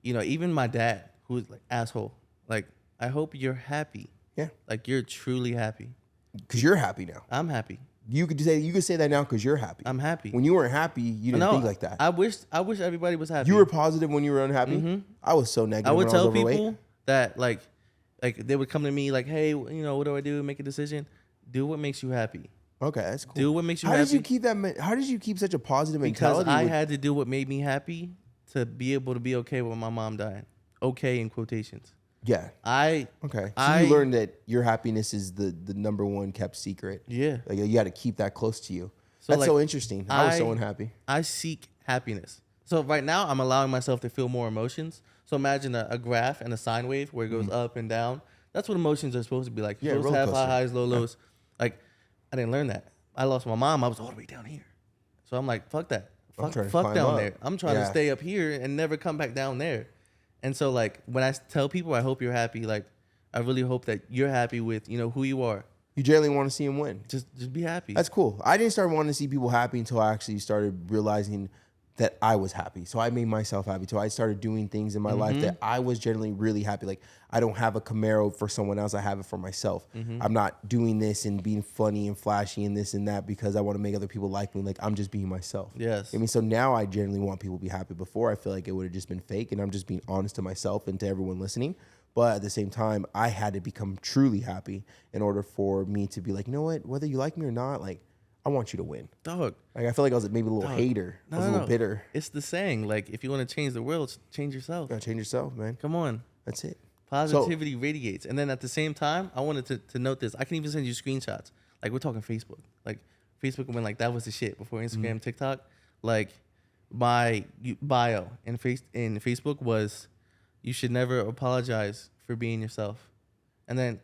Even my dad, who's like asshole, like I hope you're happy. Yeah. Like you're truly happy. Because you're happy now. I'm happy. You could say that now because you're happy. I'm happy. When you weren't happy, you didn't think like that. I wish everybody was happy. You were positive when you were unhappy? I was so negative. I would when tell I was overweight. people that like they would come to me like, hey, what do I do? Make a decision. Do what makes you happy. Okay, that's cool. Do what makes you happy. How did you keep such a positive mentality? Because I had to do what made me happy to be able to be okay with my mom dying. Okay, in quotations. Yeah. Okay. So you learned that your happiness is the number one kept secret. Yeah. Like you got to keep that close to you. So that's so interesting. I was so unhappy. I seek happiness. So right now I'm allowing myself to feel more emotions. So imagine a graph and a sine wave where it goes up and down. That's what emotions are supposed to be like. You're supposed to have high highs, low lows. Like I didn't learn that. I lost my mom. I was all the way down here. So I'm like, fuck that. Fuck down there. I'm trying to stay up here and never come back down there. And so like when I tell people I hope you're happy, like I really hope that you're happy with, who you are. You generally want to see them win. Just be happy. That's cool. I didn't start wanting to see people happy until I actually started realizing that I was happy. So I made myself happy. So I started doing things in my life that I was generally really happy. Like I don't have a Camaro for someone else. I have it for myself. I'm not doing this and being funny and flashy and this and that because I want to make other people like me. Like I'm just being myself. Yes. I mean, so now I generally want people to be happy. Before I feel like it would have just been fake and I'm just being honest to myself and to everyone listening. But at the same time, I had to become truly happy in order for me to be like, you know what, whether you like me or not, like I want you to win. Dog. Like, I feel like I was maybe a little hater. I was a little bitter. It's the saying, like, if you want to change the world, change yourself. You gotta change yourself, man. Come on. That's it. Positivity radiates. And then at the same time, I wanted to note this. I can even send you screenshots. Like, we're talking Facebook. Like, Facebook when, like, that was the shit before Instagram, TikTok. Like, my bio in Facebook was, you should never apologize for being yourself. And then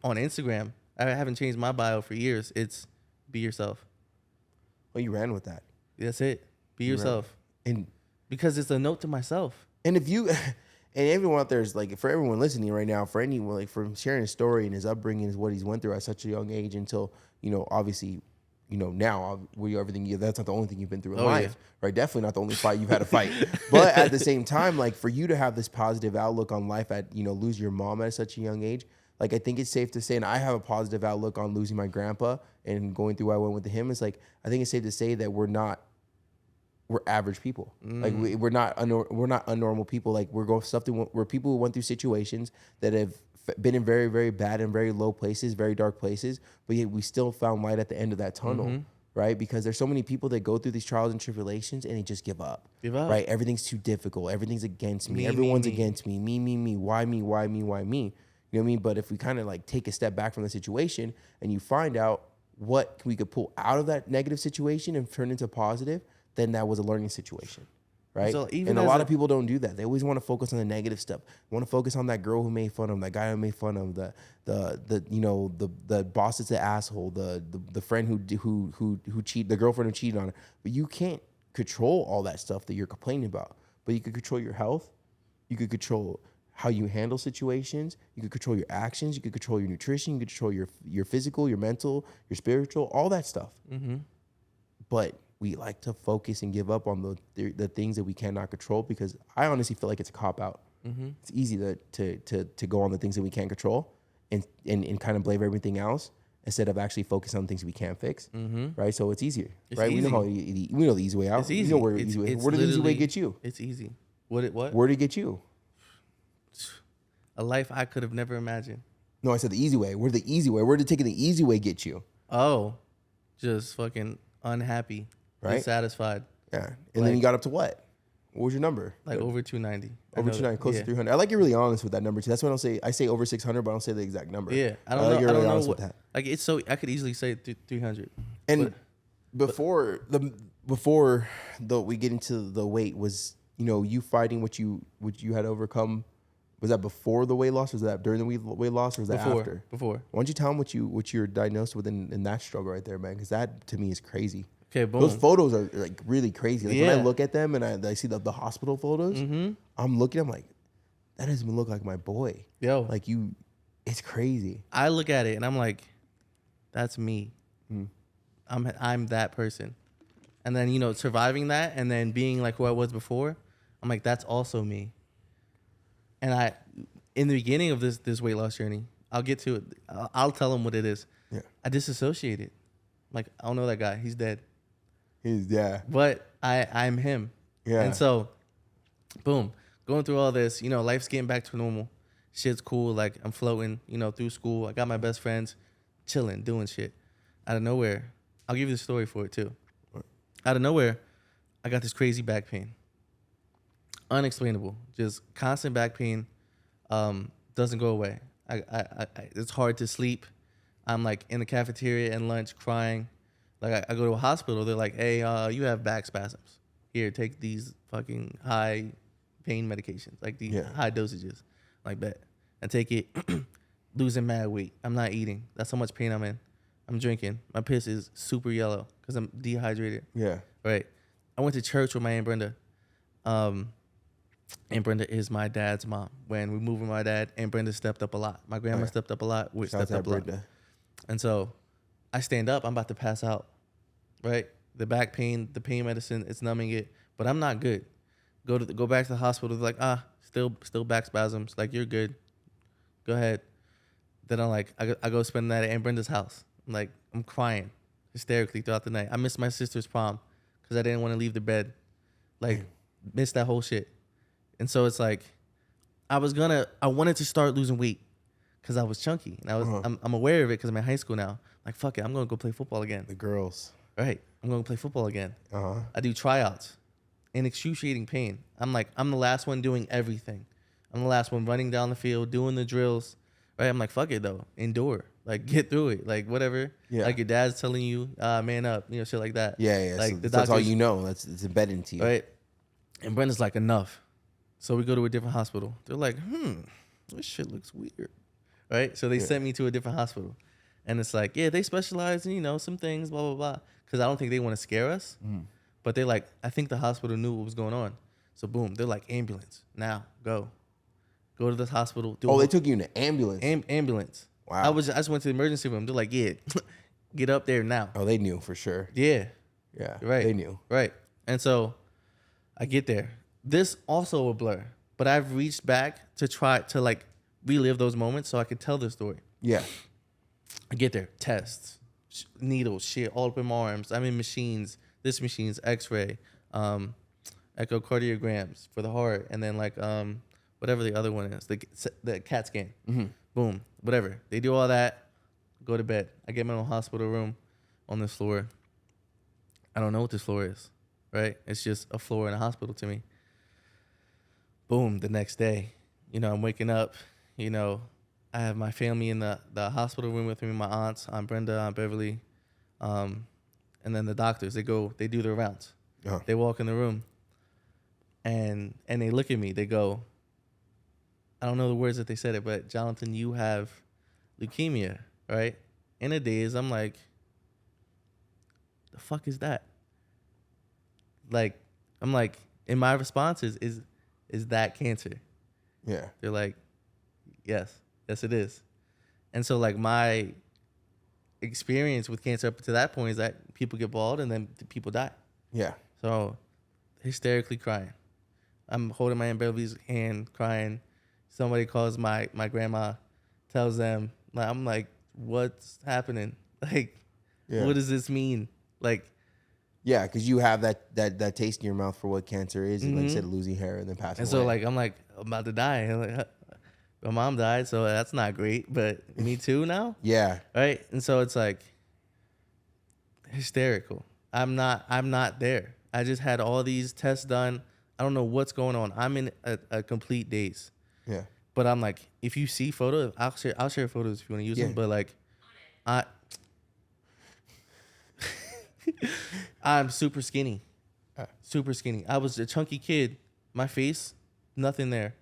on Instagram, I haven't changed my bio for years. It's be yourself. Well, you ran with that. That's it. Be yourself. And because it's a note to myself. And if you, and everyone out there is like, for everyone listening right now, for anyone, like, from sharing his story and his upbringing is what he's went through at such a young age until, obviously, now everything, that's not the only thing you've been through in life, right? Definitely not the only fight you've had to fight. But at the same time, like, for you to have this positive outlook on life at, lose your mom at such a young age, like, I think it's safe to say, and I have a positive outlook on losing my grandpa and going through what I went with him. It's like, I think it's safe to say that we're average people. Like, we're not unnormal people. Like, we're people who went through situations that have been in very, very bad and very low places, very dark places, but yet we still found light at the end of that tunnel, right? Because there's so many people that go through these trials and tribulations and they just give up. Right? Everything's too difficult. Everything's against me. Everyone's against me. Me. Why me? Why me? Why me? You know what I mean? But if we kind of like take a step back from the situation and you find out what we could pull out of that negative situation and turn into positive, then that was a learning situation, right? So and a lot of people don't do that. They always want to focus on the negative stuff. They want to focus on that girl who made fun of them, that guy who made fun of them, the boss that's an asshole, the friend who cheat, the girlfriend who cheated on her. But you can't control all that stuff that you're complaining about. But you can control your health. You could control how you handle situations. You could control your actions. You could control your nutrition. You could control your physical, your mental, your spiritual, all that stuff. But we like to focus and give up on the things that we cannot control, because I honestly feel like it's a cop-out. It's easy to go on the things that we can't control and kind of blame everything else instead of actually focus on things we can't fix, right? So it's easier, right? Easy. We know the easy way out. It's easy. We know where did the easy way get you? It's easy. What? Where did it get you? A life I could have never imagined. No, I said the easy way. Where did taking the easy way get you? Oh, just fucking unhappy, right? Dissatisfied. Yeah, and then you got up to what? What was your number? Like over 290. Over 290, close to 300. I like you're really honest with that number too. That's why I say over 600, but I don't say the exact number. Yeah, I don't know. You're really honest with that. Like, it's so I could easily say 300. And before we get into the weight, was you fighting what you had overcome. Was that before the weight loss? Was that during the weight loss, or was that after? Before. Why don't you tell them what you're diagnosed with in that struggle right there, man? Because that to me is crazy. Okay, boom. Those photos are like really crazy. Like, when I look at them and I see the hospital photos, I'm like, that doesn't even look like my boy. Yo, like it's crazy. I look at it and I'm like, that's me. I'm that person. And then surviving that and then being like who I was before, I'm like, that's also me. And in the beginning of this weight loss journey, I'll get to it. I'll tell them what it is. Yeah. I disassociated. Like, I don't know that guy. He's dead. Yeah. But I'm him. Yeah. And so, boom, going through all this, life's getting back to normal. Shit's cool. Like, I'm floating, through school. I got my best friends chilling, doing shit. Out of nowhere, I'll give you the story for it too. Out of nowhere, I got this crazy back pain. Unexplainable, just constant back pain. Doesn't go away. It's hard to sleep. I'm like in the cafeteria and lunch crying. Like, I go to a hospital. They're like, hey, you have back spasms. Here, take these fucking high pain medications, like these high dosages. Like, bet. I take it, losing mad weight. I'm not eating. That's how much pain I'm in. I'm drinking. My piss is super yellow because I'm dehydrated. Yeah. Right. I went to church with my Aunt Brenda. Aunt Brenda is my dad's mom. When we moved with my dad, Aunt Brenda stepped up a lot. My grandma stepped up a lot. We stepped up a lot. And so I stand up. I'm about to pass out. Right. The back pain, the pain medicine, it's numbing it. But I'm not good. Go back to the hospital. They're like, still back spasms. Like, you're good. Go ahead. Then I'm like, I go spend the night at Aunt Brenda's house. I'm crying hysterically throughout the night. I missed my sister's prom because I didn't want to leave the bed. Missed that whole shit. And so it's like, I wanted to start losing weight because I was chunky. And I'm aware of it because I'm in high school now. Like, fuck it, I'm gonna go play football again. The girls. Right, I'm gonna play football again. Uh-huh. I do tryouts in excruciating pain. I'm the last one doing everything. I'm the last one running down the field, doing the drills. Right, I'm like, fuck it though, endure. Like, get through it. Like, whatever. Yeah. Like, your dad's telling you, man up, shit like that. Yeah. Like, So the that's all doctors, you know. It's embedded into you. right? And Brenda's like, enough. So we go to a different hospital. They're like, this shit looks weird. Right? So they sent me to a different hospital. And it's like, yeah, they specialize in, some things, blah, blah, blah. Because I don't think they want to scare us. But they're like, I think the hospital knew what was going on. So boom, they're like, ambulance. Now, go. Go to this hospital. They took you in an ambulance. Ambulance. Wow. I just went to the emergency room. They're like, yeah, get up there now. Oh, they knew for sure. Yeah. Yeah. Right. They knew. Right. And so I get there. This also a blur, but I've reached back to try to like relive those moments so I could tell the story. Yeah. I get there, tests, needles, shit, all up in my arms. I'm in machines. This machine's X-ray, echocardiograms for the heart, and then like whatever the other one is, the CAT scan. Boom, whatever. They do all that. Go to bed. I get my own hospital room on this floor. I don't know what this floor is, right? It's just a floor in a hospital to me. Boom, the next day, I'm waking up, I have my family in the hospital room with me, my aunts, Aunt Brenda, Aunt Beverly, and then the doctors, they do their rounds. Uh-huh. They walk in the room and they look at me, they go, I don't know the words that they said it, but Jonathan, you have leukemia, right? In a daze, I'm like, the fuck is that? Like, I'm like, and my response is that cancer? Yeah. They're like, yes it is. And so like my experience with cancer up to that point is that people get bald and then people die. Yeah. So hysterically crying. I'm holding my Aunt Beverly's hand crying. Somebody calls my grandma, tells them, I'm like, what's happening? Like, what does this mean? Like, yeah, because you have that taste in your mouth for what cancer is, and like you said, losing hair and then passing and away. so like I'm like, I'm about to die. I'm like, my mom died, so that's not great. But me too now. Yeah. Right. And so it's like hysterical. I'm not there. I just had all these tests done. I don't know what's going on. I'm in a complete daze. Yeah. But I'm like, if you see photos, I'll share photos if you want to use them. But like, I'm super skinny. Super skinny. I was a chunky kid. My face, nothing there.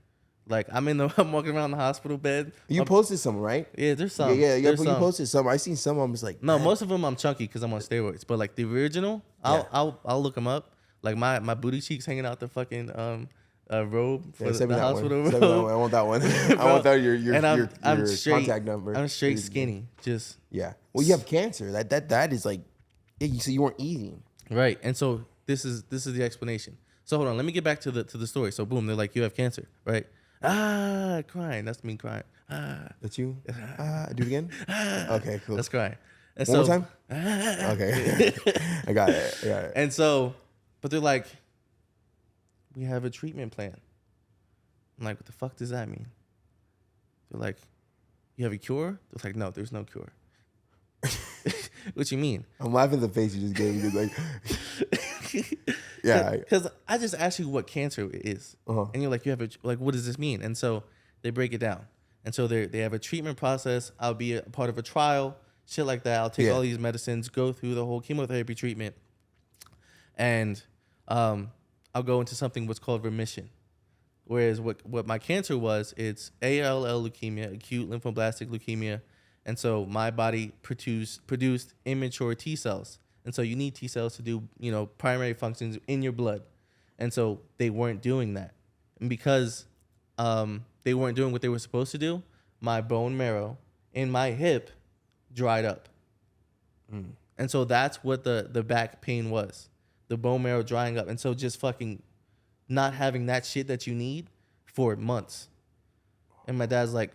Like I'm walking around the hospial bed. You posted some, right? Yeah, there's some. Yeah. There's You some. posted some. I seen some. I was like, No, man. most of them I'm chunky because I'm on steroids. But like the original, I'll look them up. Like my booty cheeks hanging out the fucking robe for send me the that hospital one. robe. Send me that one. I want that one. I want that your straight, contact number. I'm straight skinny. Just yeah. Well, you have cancer. That is like, yeah. So you weren't eating. right. And so this is the explanation. So hold on, let me get back to the story. So boom, they're like, you have cancer, right? Crying. That's me crying. That's you. Do it again. Okay, cool. That's crying. And One so, more time. Okay. I got it. And so, but they're like, we have a treatment plan. I'm like, what the fuck does that mean? They're like, you have a cure? They're like, no, there's no cure. What you mean? I'm laughing at the face you just gave me. Like, yeah. Because I just asked you what cancer is. Uh-huh. And you're like, what does this mean? And so they break it down. And so they have a treatment process. I'll be a part of a trial, shit like that. I'll take all these medicines, go through the whole chemotherapy treatment. And I'll go into something what's called remission. Whereas what my cancer was, it's ALL leukemia, acute lymphoblastic leukemia. And so my body produced immature T cells. And so you need T cells to do, primary functions in your blood. And so they weren't doing that. And because they weren't doing what they were supposed to do, my bone marrow in my hip dried up. And so that's what the back pain was. The bone marrow drying up. And so just fucking not having that shit that you need for months. And my dad's like,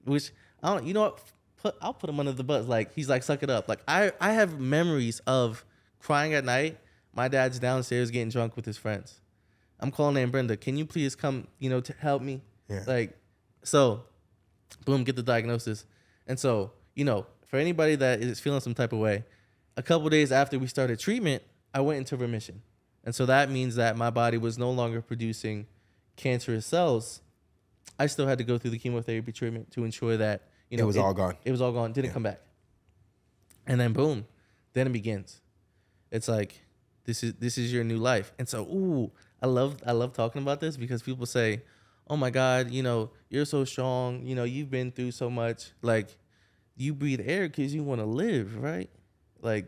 which, I don't, you know what? I'll put him under the bus. Like, he's like, suck it up. Like, I have memories of crying at night. My dad's downstairs getting drunk with his friends. I'm calling Aunt Brenda. Can you please come, to help me? Yeah. Like, so, boom, get the diagnosis. And so, for anybody that is feeling some type of way, a couple days after we started treatment, I went into remission. And so that means that my body was no longer producing cancerous cells. I still had to go through the chemotherapy treatment to ensure that, you know, it was all gone. It was all gone. Didn't come back. And then boom, then it begins. It's like, this is your new life. And so, ooh, I love talking about this because people say, oh my God, you know, you're so strong. You know, you've been through so much. Like, you breathe air because you want to live, right? Like,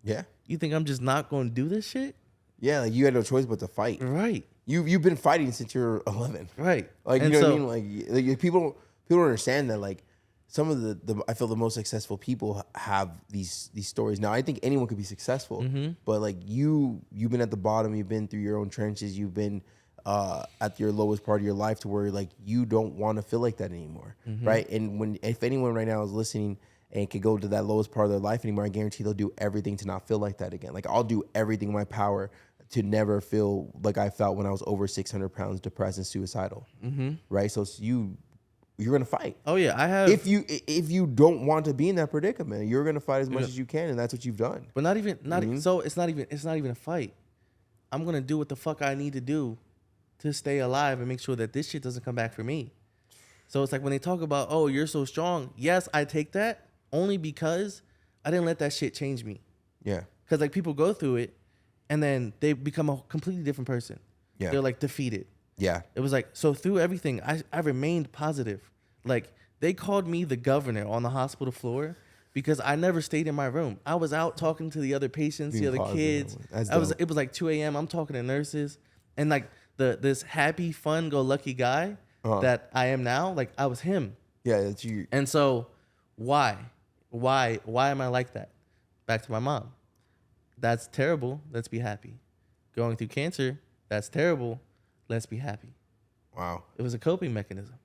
Yeah. you think I'm just not going to do this shit? Yeah, like you had no choice but to fight. Right. You've been fighting since you're 11. Right. Like, you And know so, what I mean? Like people don't understand that. Like, some of the I feel the most successful people have these stories. Now, I think anyone could be successful, but like you've been at the bottom. You've been through your own trenches. You've been at your lowest part of your life to where like you don't want to feel like that anymore, right? And if anyone right now is listening and can go to that lowest part of their life anymore, I guarantee they'll do everything to not feel like that again. Like, I'll do everything in my power to never feel like I felt when I was over 600 pounds, depressed and suicidal, right? So you're gonna fight. oh yeah, I have. If you don't want to be in that predicament, you're gonna fight as much as you can, and that's what you've done. But so it's not even a fight. I'm gonna do what the fuck I need to do to stay alive and make sure that this shit doesn't come back for me. So it's like when they talk about, oh, you're so strong. Yes, I take that only because I didn't let that shit change me. Yeah. Because like people go through it and then they become a completely different person. Yeah. They're like defeated. Yeah. It was like, so through everything, I remained positive. Like, they called me the governor on the hospital floor because I never stayed in my room. I was out talking to the other patients, Being the other positive. kids. That's It was like 2 a.m. I'm talking to nurses. And like this happy, fun, go lucky guy that I am now, like I was him. Yeah, that's you. And so why am I like that? Back to my mom. That's terrible. Let's be happy. Going through cancer. That's terrible. Let's be happy. Wow. It was a coping mechanism.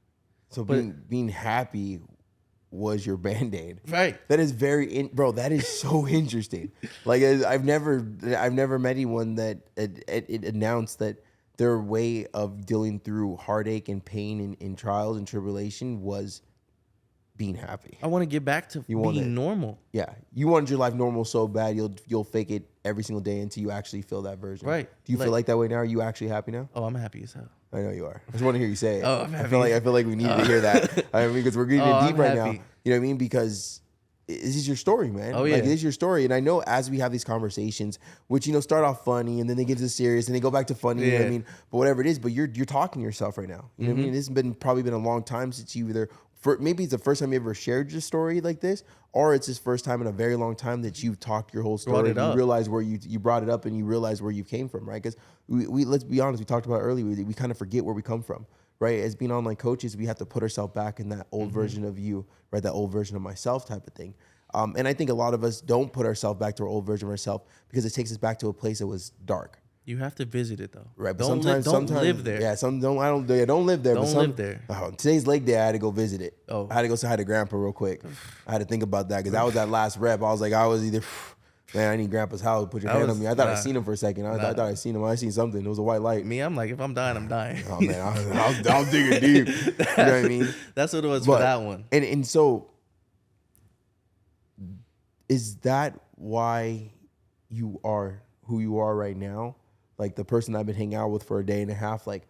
So being happy was your Band-Aid. Right. That is bro, that is so interesting. Like, I've never met anyone that it announced that their way of dealing through heartache and pain and trials and tribulation was being happy. I want to get back to being normal. Yeah. You wanted your life normal so bad you'll fake it every single day until you actually feel that version. Right. Do you feel like that way now? Are you actually happy now? Oh, I'm happy as hell. I know you are. I just want to hear you say it. Oh, I'm happy. I feel like we need to hear that. I mean, because we're getting deep I'm right now. happy. You know what I mean? Because this is your story, man. Oh, yeah. Like, this is your story. And I know as we have these conversations, which, start off funny and then they get to serious and they go back to funny, you know what I mean? But whatever it is, but you're talking to yourself right now. You know what I mean? This has probably been a long time since you either, maybe it's the first time you ever shared your story like this, or it's this first time in a very long time that you've talked your whole story and you realize where you brought it up and you realize where you came from, right? Because we let's be honest, we talked about it earlier, we kind of forget where we come from. Right, as being online coaches, we have to put ourselves back in that old version of you, right? That old version of myself type of thing. And I think a lot of us don't put ourselves back to our old version of ourselves because it takes us back to a place that was dark. You have to visit it though. Right, but sometimes live there. Yeah, don't live there. Don't live there. Today's leg day, I had to go visit it. Oh. I had to go say hi to Grandpa real quick. I had to think about that because that was that last rep. I was like, man, I need Grandpa's house. Put your hand on me. I thought I seen him for a second. I thought I seen him. I seen something. It was a white light. Me, I'm like, if I'm dying, I'm dying. Oh man, I was digging deep. You know what I mean? That's what it was for that one. And so, is that why you are who you are right now? Like the person I've been hanging out with for a day and a half. Like,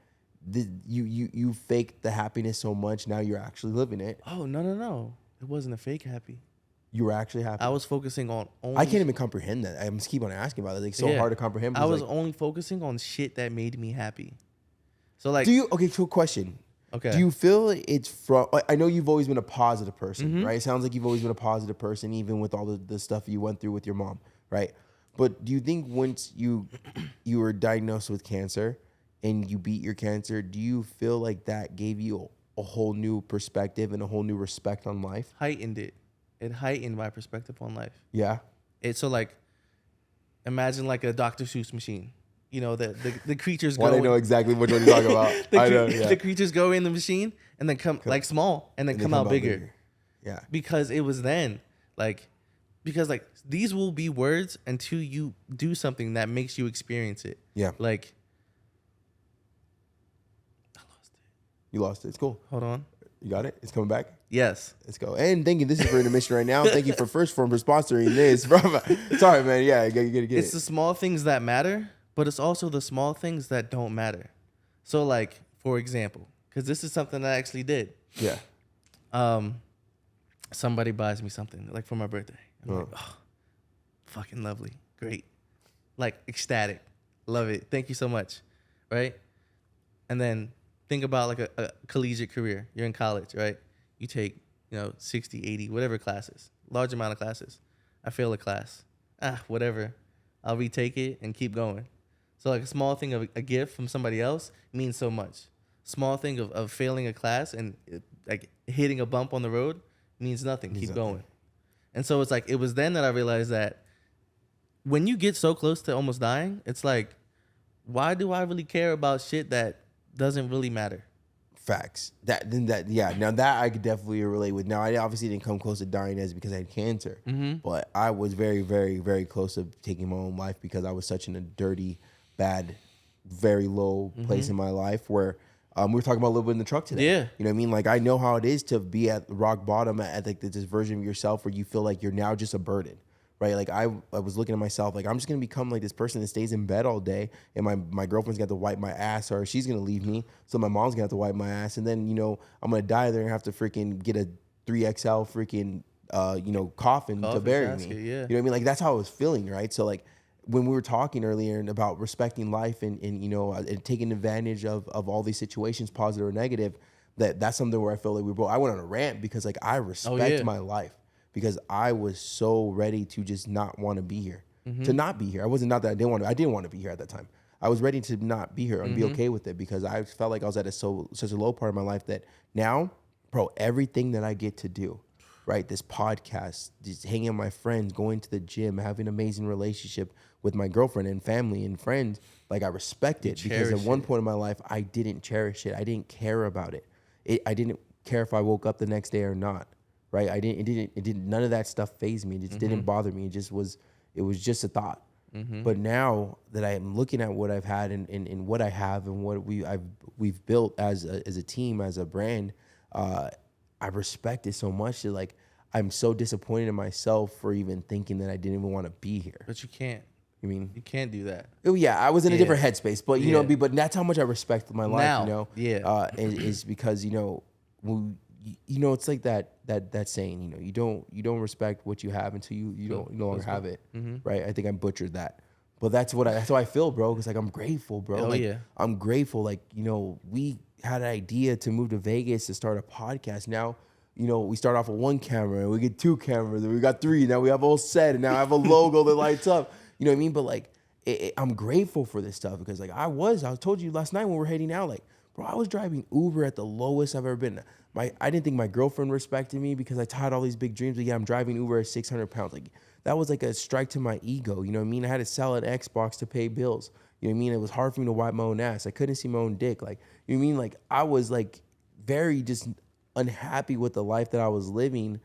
you faked the happiness so much. Now you're actually living it. Oh no! It wasn't a fake happy. You were actually happy. I was focusing on only... I can't even comprehend that. I just keep on asking about it. Like, so hard to comprehend. I was only focusing on shit that made me happy. So like, so question. Okay. Do you feel it's from? I know you've always been a positive person, right? It sounds like you've always been a positive person, even with all the stuff you went through with your mom, right? But do you think once you were diagnosed with cancer and you beat your cancer, do you feel like that gave you a whole new perspective and a whole new respect on life? Heightened it. It heightened my perspective on life. Yeah. So like, imagine like a Dr. Seuss machine. You know, the creatures go. Well, I know exactly what you're talking about. The creatures go in the machine and then come like small and then come out bigger. Yeah. Because it was then because these will be words until you do something that makes you experience it. Yeah. Like, I lost it. You lost it. It's cool. Hold on. You got it? It's coming back? Yes. Let's go. And thank you. This is for intermission right now. Thank you for sponsoring this. Sorry, man. Yeah, you gotta get It's the small things that matter, but it's also the small things that don't matter. So, like, for example, because this is something I actually did. Yeah. Somebody buys me something, like, for my birthday. I'm like, oh, fucking lovely. Great. Like, ecstatic. Love it. Thank you so much. Right? And then think about, like, a collegiate career. You're in college, right? You take, 60, 80, whatever classes. Large amount of classes. I fail a class. Whatever. I'll retake it and keep going. So, like, a small thing of a gift from somebody else means so much. Small thing of failing a class and, like, hitting a bump on the road means nothing. Keep going. And so it's like, it was then that I realized that when you get so close to almost dying, it's like, why do I really care about shit that doesn't really matter? Facts. Now that I could definitely relate with. Now, I obviously didn't come close to dying as because I had cancer, but I was very, very, very close to taking my own life because I was such in a dirty, bad, very low place in my life where we were talking about a little bit in the truck today. Yeah. You know what I mean? Like, I know how it is to be at rock bottom at like this version of yourself where you feel like you're now just a burden. Right, like I was looking at myself like I'm just gonna become like this person that stays in bed all day, and my girlfriend's gonna have to wipe my ass, or she's gonna leave me, so my mom's gonna have to wipe my ass, and then I'm gonna die there and have to freaking get a 3XL freaking coffin to bury casket, me. yeah. You know what I mean? Like that's how I was feeling, right? So like when we were talking earlier and about respecting life and taking advantage of all these situations, positive or negative, that's something where I felt like I went on a rant because like I respect my life. Because I was so ready to just not want to be here, to not be here. I wasn't not that I didn't want to be here at that time. I was ready to not be here and be okay with it because I felt like I was at such a low part of my life that now, bro, everything that I get to do, right? This podcast, just hanging with my friends, going to the gym, having an amazing relationship with my girlfriend and family and friends, like I respect it because at one point in my life, I didn't cherish it. I didn't care about it. I didn't care if I woke up the next day or not. Right, it didn't. None of that stuff fazed me. It just didn't bother me. It was just a thought. But now that I am looking at what I've had and what I have and what we've built as a team, as a brand, I respect it so much that like I'm so disappointed in myself for even thinking that I didn't even want to be here. But you can't. I mean, You can't do that. oh yeah, I was in a different headspace, but but that's how much I respect my life. Now, is because it's like that saying, you don't respect what you have until you don't no longer have it, right? I think I butchered that, but that's how I feel, bro. Because like I'm grateful, bro. I'm grateful. Like we had an idea to move to Vegas to start a podcast. Now, we start off with one camera, and we get 2 cameras, and we got 3. Now we have a whole set, and now I have a logo that lights up. You know what I mean? But like, I'm grateful for this stuff because like I told you last night when we were heading out, like, bro, I was driving Uber at the lowest I've ever been. I didn't think my girlfriend respected me because I had all these big dreams. But yeah, I'm driving Uber at 600 pounds. Like that was like a strike to my ego. You know what I mean? I had to sell an Xbox to pay bills. You know what I mean? It was hard for me to wipe my own ass. I couldn't see my own dick. Like, you know what I mean? Like I was like very just unhappy with the life that I was living,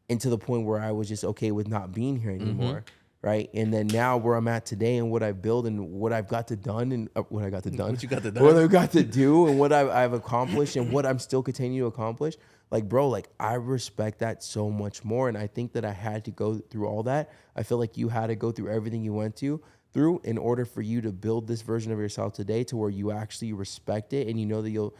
and to the point where I was just okay with not being here anymore. Right. And then now where I'm at today and what I build and what I've got to done and what I got to done, What you got to done. what I've got to do and what I've accomplished and what I'm still continuing to accomplish. Like, bro, like I respect that so much more. And I think that I had to go through all that. I feel like you had to go through everything you went through in order for you to build this version of yourself today to where you actually respect it and you know that you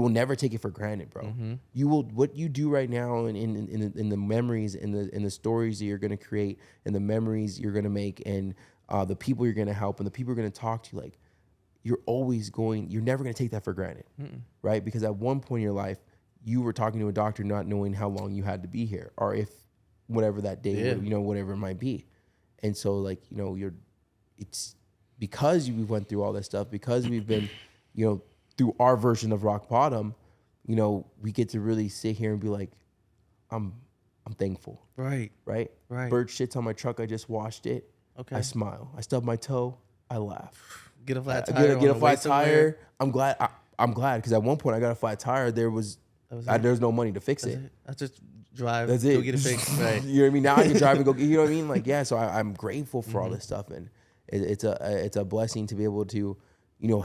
will never take it for granted, bro. You will, what you do right now and in the memories and the stories that you're gonna create and the memories you're gonna make and the people you're gonna help and the people you're gonna talk to, like you're never gonna take that for granted, right? Because at one point in your life, you were talking to a doctor not knowing how long you had to be here or if whatever that day, whatever it might be. And so like, it's because we went through all that stuff, because we've been, through our version of rock bottom, we get to really sit here and be like, I'm thankful. Right. Bird shits on my truck. I just washed it. Okay. I smile. I stub my toe. I laugh. Get a flat tire. Get a flat tire. I'm glad. I'm glad because at one point I got a flat tire. There's no money to fix it. I just drive. That's it. Go get it fixed. Right. You know what I mean? Now I can drive and go. You know what I mean? Like, yeah. So I'm grateful for all this stuff, and it's a blessing to be able to,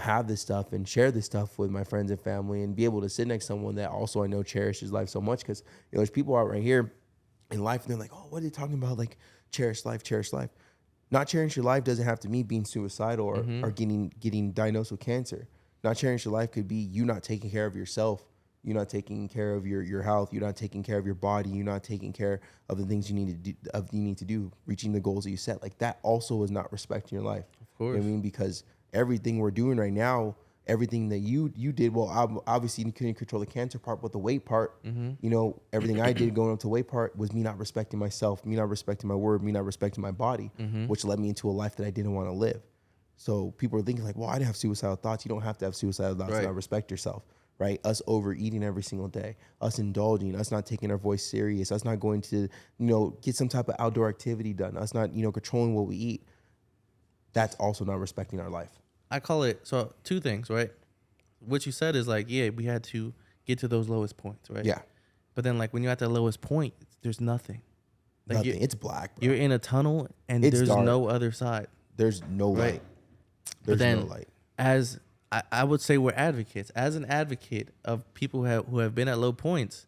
have this stuff and share this stuff with my friends and family and be able to sit next to someone that also I know cherishes life so much. Because there's people out right here in life and they're like, oh, what are they talking about? Like cherish life, cherish life. Not cherishing your life doesn't have to mean being suicidal or getting diagnosed with cancer. Not cherishing your life could be you not taking care of yourself. You're not taking care of your health. You're not taking care of your body. You're not taking care of the things you need to do, reaching the goals that you set. Like that also is not respecting your life. Of course. You know what I mean? Because everything we're doing right now, everything that you did, well, obviously you couldn't control the cancer part, but the weight part, everything I did going up to weight part was me not respecting myself, me not respecting my word, me not respecting my body, which led me into a life that I didn't want to live. So people are thinking like, well, I didn't have suicidal thoughts. You don't have to have suicidal thoughts to not respect yourself. Right? Us overeating every single day, us indulging, us not taking our voice serious, us not going to, get some type of outdoor activity done, us not, controlling what we eat. That's also not respecting our life. I call it, so two things, right? What you said is like, yeah, we had to get to those lowest points, right? Yeah. But then like when you're at that lowest point, there's nothing. Like Nothing. It's black, bro. You're in a tunnel and It's there's dark. no other side. There's no Right. light. There's no light. As I would say we're advocates. As an advocate of people who have been at low points,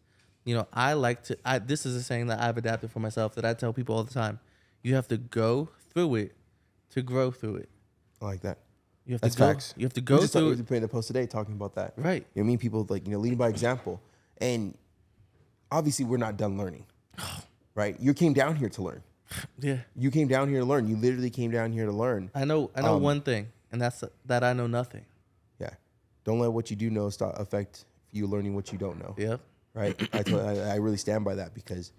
I like to, this is a saying that I've adapted for myself that I tell people all the time. You have to go through it to grow through it. I like that. You have That's to go, facts. You have to go through We it. just put in the post today talking about that. Right. You know what I mean? People like, leading by example. And obviously we're not done learning. Right? You came down here to learn. Yeah. You came down here to learn. You literally came down here to learn. I know one thing, and that's that I know nothing. Yeah. Don't let what you do know affect you learning what you don't know. Yep. Right? I really stand by that because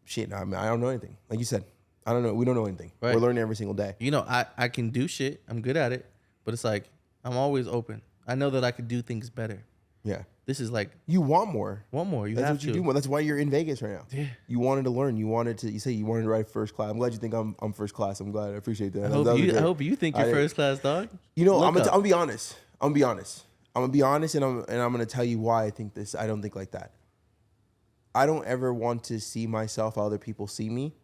shit, I don't know anything. Like you said, I don't know. We don't know anything. Right. We're learning every single day. I can do shit. I'm good at it, but it's like I'm always open. I know that I could do things better. Yeah. This is like You want more. one more. You That's have what you to. do. That's why you're in Vegas right now. Yeah. You wanted to learn. You say you wanted to ride first class. I'm glad you think I'm first class. I'm glad. I appreciate that. I That was great. hope you think you're first class, dog. I'm Look gonna up. be honest. I'm gonna be honest. And I'm gonna tell you why I think this. I don't think like that. I don't ever want to see myself how other people see me,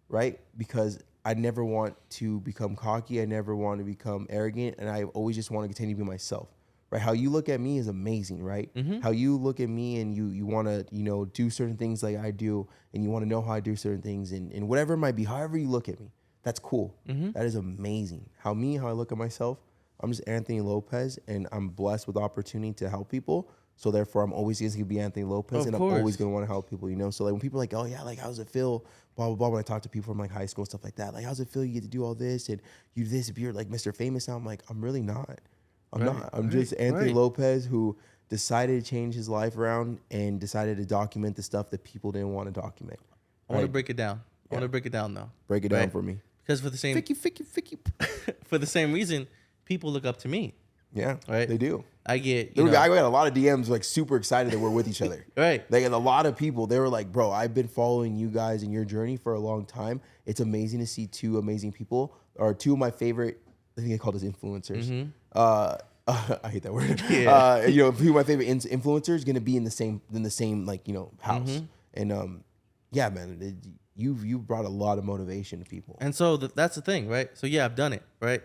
right? Because I never want to become cocky. I never want to become arrogant, and I always just want to continue to be myself. Right? How you look at me is amazing, right? How you look at me and you want to, do certain things like I do, and you want to know how I do certain things, and whatever it might be, however you look at me, that's cool. That is amazing. How I look at myself, I'm just Anthony Lopez, and I'm blessed with the opportunity to help people. So therefore, I'm always going to be Anthony Lopez, and I'm always going to want to help people, So like when people are like, oh yeah, like how's it feel? Blah, blah, blah. When I talk to people from like high school and stuff like that, like how's it feel? You get to do all this and you do this. If you're like Mr. Famous now, I'm like, I'm really not. I'm not. I'm just Anthony Lopez who decided to change his life around and decided to document the stuff that people didn't want to document. I want to break it down. I want to break it down though. Break it down for me. Because for the same for the same reason, people look up to me. Yeah, right. They do. I get. I got a lot of DMs like super excited that we're with each other. Right. Like and a lot of people, they were like, "Bro, I've been following you guys and your journey for a long time. It's amazing to see two amazing people, or two of my favorite. I think they call us influencers. I hate that word. Yeah. Two of my favorite influencers going to be in the same like house. And yeah, man, you brought a lot of motivation to people. And so that's the thing, right? So yeah, I've done it, right?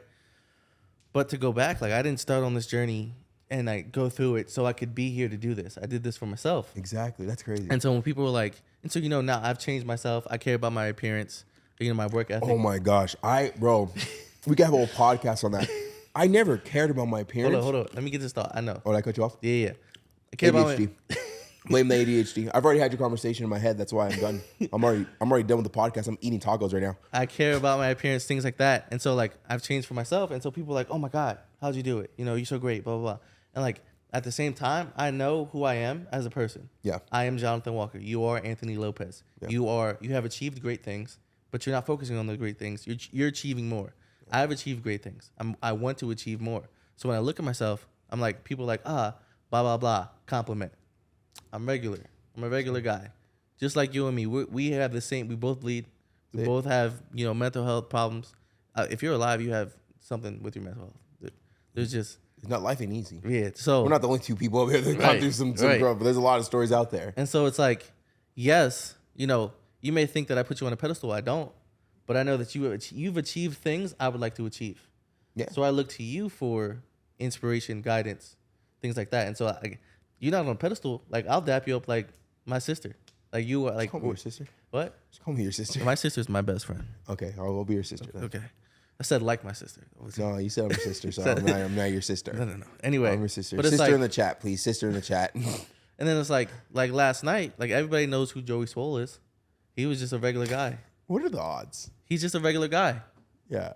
But to go back, like I didn't start on this journey and like go through it so I could be here to do this. I did this for myself. Exactly. That's crazy. And so when people were like, and so now I've changed myself. I care about my appearance, my work ethic. Oh my gosh, bro, we could have a whole podcast on that. I never cared about my appearance. Hold on. Let me get this thought. I know. Oh, did I cut you off? Yeah. I care about ADHD. Blame the ADHD. I've already had your conversation in my head. That's why I'm done. I'm already done with the podcast. I'm eating tacos right now. I care about my appearance, things like that. And so like I've changed for myself. And so people are like, oh my God, how'd you do it? You're so great, blah, blah, blah. And like at the same time, I know who I am as a person. Yeah. I am Jonathan Walker. You are Anthony Lopez. Yeah. You have achieved great things, but you're not focusing on the great things. You're achieving more. I have achieved great things. I want to achieve more. So when I look at myself, I'm like, people are like, blah, blah, blah, compliment. I'm regular. I'm a regular guy. Just like you and me. We have the same, we both bleed. We both have, mental health problems. If you're alive, you have something with your mental health. There's just... It's not, life ain't easy. Yeah, so... We're not the only two people over here that gone through some growth, but there's a lot of stories out there. And so it's like, yes, you may think that I put you on a pedestal. I don't. But I know that you've achieved things I would like to achieve. Yeah. So I look to you for inspiration, guidance, things like that. And so you're not on a pedestal. Like I'll dap you up like my sister. Like you are like. Just call me your sister. What? Just call me your sister. My sister's my best friend. Okay, I'll be your sister. Then. Okay. I said like my sister. No, you said I'm your sister, so I'm not your sister. No. Anyway. I'm your sister. But it's Sister like, in the chat, please. Sister in the chat. And then it's like last night, like everybody knows who Joey Swole is. He was just a regular guy. What are the odds? He's just a regular guy. Yeah.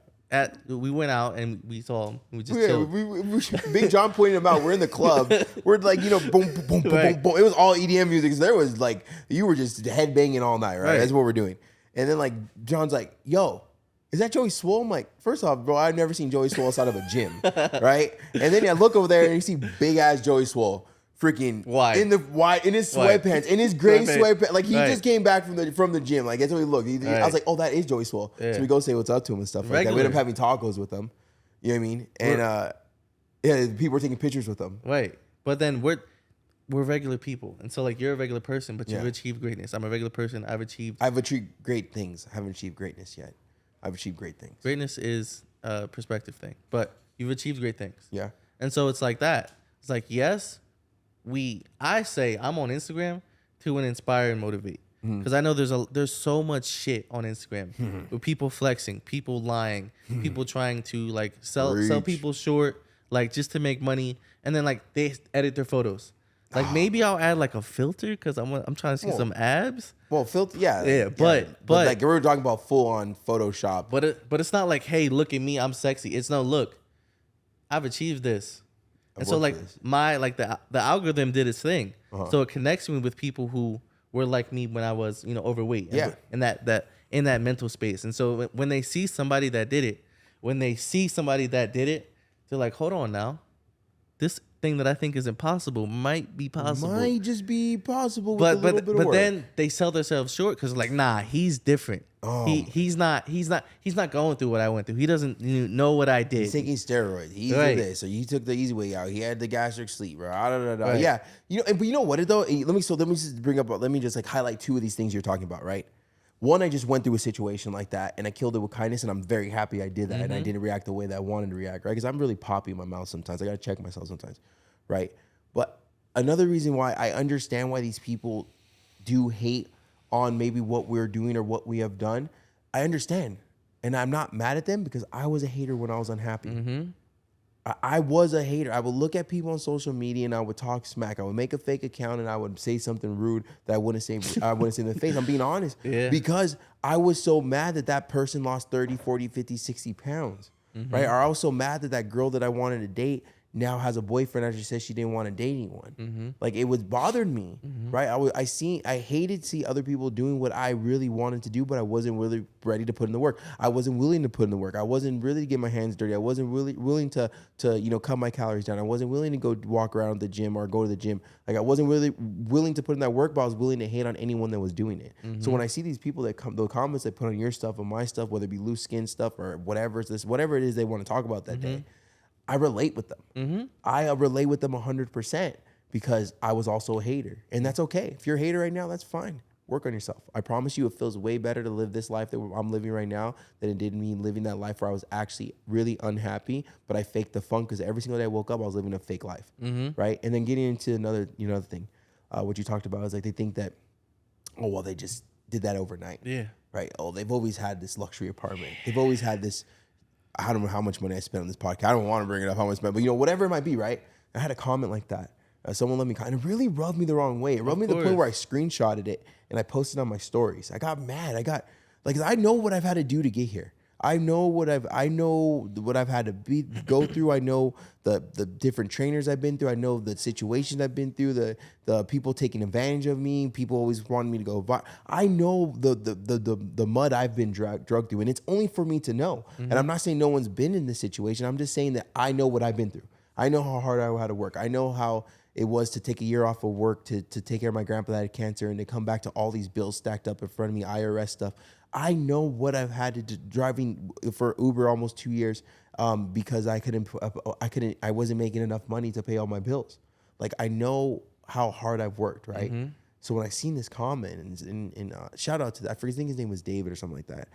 We went out and we saw him. We just Yeah, chilled. Big John pointed him out. We're in the club. We're like, boom, boom, boom, boom, Right. boom. It was all EDM music. So there was like, you were just headbanging all night, right? Right. That's what we're doing. And then like, John's like, yo, is that Joey Swole? I'm like, first off, bro, I've never seen Joey Swole outside of a gym, right? And then I look over there and you see big ass Joey Swole. Freaking Why? in his sweatpants, in his gray sweatpants. Like he Right. just came back from the gym. Like that's what he looked. I Right. was like, oh, that is Joey Swole. Yeah. So we go say what's up to him and stuff like that. We end up having tacos with him. You know what I mean? And yeah, people were taking pictures with him. Right. But then we're regular people. And so like you're a regular person, but you've Yeah. achieved greatness. I'm a regular person. I've achieved great things. I haven't achieved greatness yet. I've achieved great things. greatness is a perspective thing. But you've achieved great things. Yeah. And so it's like that. It's like, yes, I say I'm on Instagram to inspire and motivate. Because I know there's so much shit on Instagram with people flexing, people lying, people trying to like sell people short, like just to make money, and then like they edit their photos. Like maybe I'll add like a filter because I'm trying to see some abs. Well, filter, yeah. Yeah, but like we were talking about full on Photoshop. But it's not like, hey, look at me, I'm sexy. It's no, look, I've achieved this. And so like the algorithm did its thing. So it connects me with people who were like me when I was, overweight. Yeah. In that mental space. And so when they see somebody that did it, they're like, hold on now. This thing that I think is impossible might be possible. Might just be possible with a little bit of work. But then they sell themselves short because like, nah, he's different. Oh. He's not going through what I went through. He doesn't know what I did. He's taking steroids. He did this, so you took the easy way out. He had the gastric sleep, bro. Right. Yeah, but you know what though? Let me just like highlight two of these things you're talking about, right? One, I just went through a situation like that, and I killed it with kindness, and I'm very happy I did that, and I didn't react the way that I wanted to react, right? Because I'm really poppy in my mouth sometimes. I gotta check myself sometimes, right? But another reason why I understand why these people do hate on maybe what we're doing or what we have done, I understand. And I'm not mad at them because I was a hater when I was unhappy. I was a hater. I would look at people on social media and I would talk smack. I would make a fake account and I would say something rude that I wouldn't say in their face. I'm being honest. Yeah. Because I was so mad that person lost 30, 40, 50, 60 pounds. Right? Or I was so mad that girl that I wanted to date now has a boyfriend after she said she didn't want to date anyone. Like it was bothered me, right? I hated to see other people doing what I really wanted to do, but I wasn't really ready to put in the work. I wasn't willing to put in the work. I wasn't really to get my hands dirty. I wasn't really willing to cut my calories down. I wasn't willing to go walk around the gym or go to the gym. Like I wasn't really willing to put in that work, but I was willing to hate on anyone that was doing it. So when I see these people that the comments they put on your stuff, on my stuff, whether it be loose skin stuff or whatever it is they want to talk about that day, I relate with them. I relate with them 100% because I was also a hater. And that's okay. If you're a hater right now, that's fine. Work on yourself. I promise you it feels way better to live this life that I'm living right now than it did me living that life where I was actually really unhappy, but I faked the fun because every single day I woke up, I was living a fake life, right? And then getting into another thing, what you talked about is like they think that, oh, well, they just did that overnight. Yeah. Right? Oh, they've always had this luxury apartment. They've always had this... I don't know how much money I spent on this podcast. I don't want to bring it up how much I spent, but whatever it might be, right? I had a comment like that. Someone let me comment. And it really rubbed me the wrong way. It rubbed me to the point where I screenshotted it and I posted on my stories. I got mad. I know what I've had to do to get here. I know what I've had to go through. I know the different trainers I've been through. I know the situations I've been through. The people taking advantage of me. People always wanting me to go. I know the mud I've been drugged through, and it's only for me to know. And I'm not saying no one's been in this situation. I'm just saying that I know what I've been through. I know how hard I had to work. I know how it was to take a year off of work to take care of my grandpa that had cancer and to come back to all these bills stacked up in front of me, IRS stuff. I know what I've had to do driving for Uber almost 2 years because I wasn't making enough money to pay all my bills. Like I know how hard I've worked, right? So when I seen this comment and shout out to that, I forget, I think his name was David or something like that.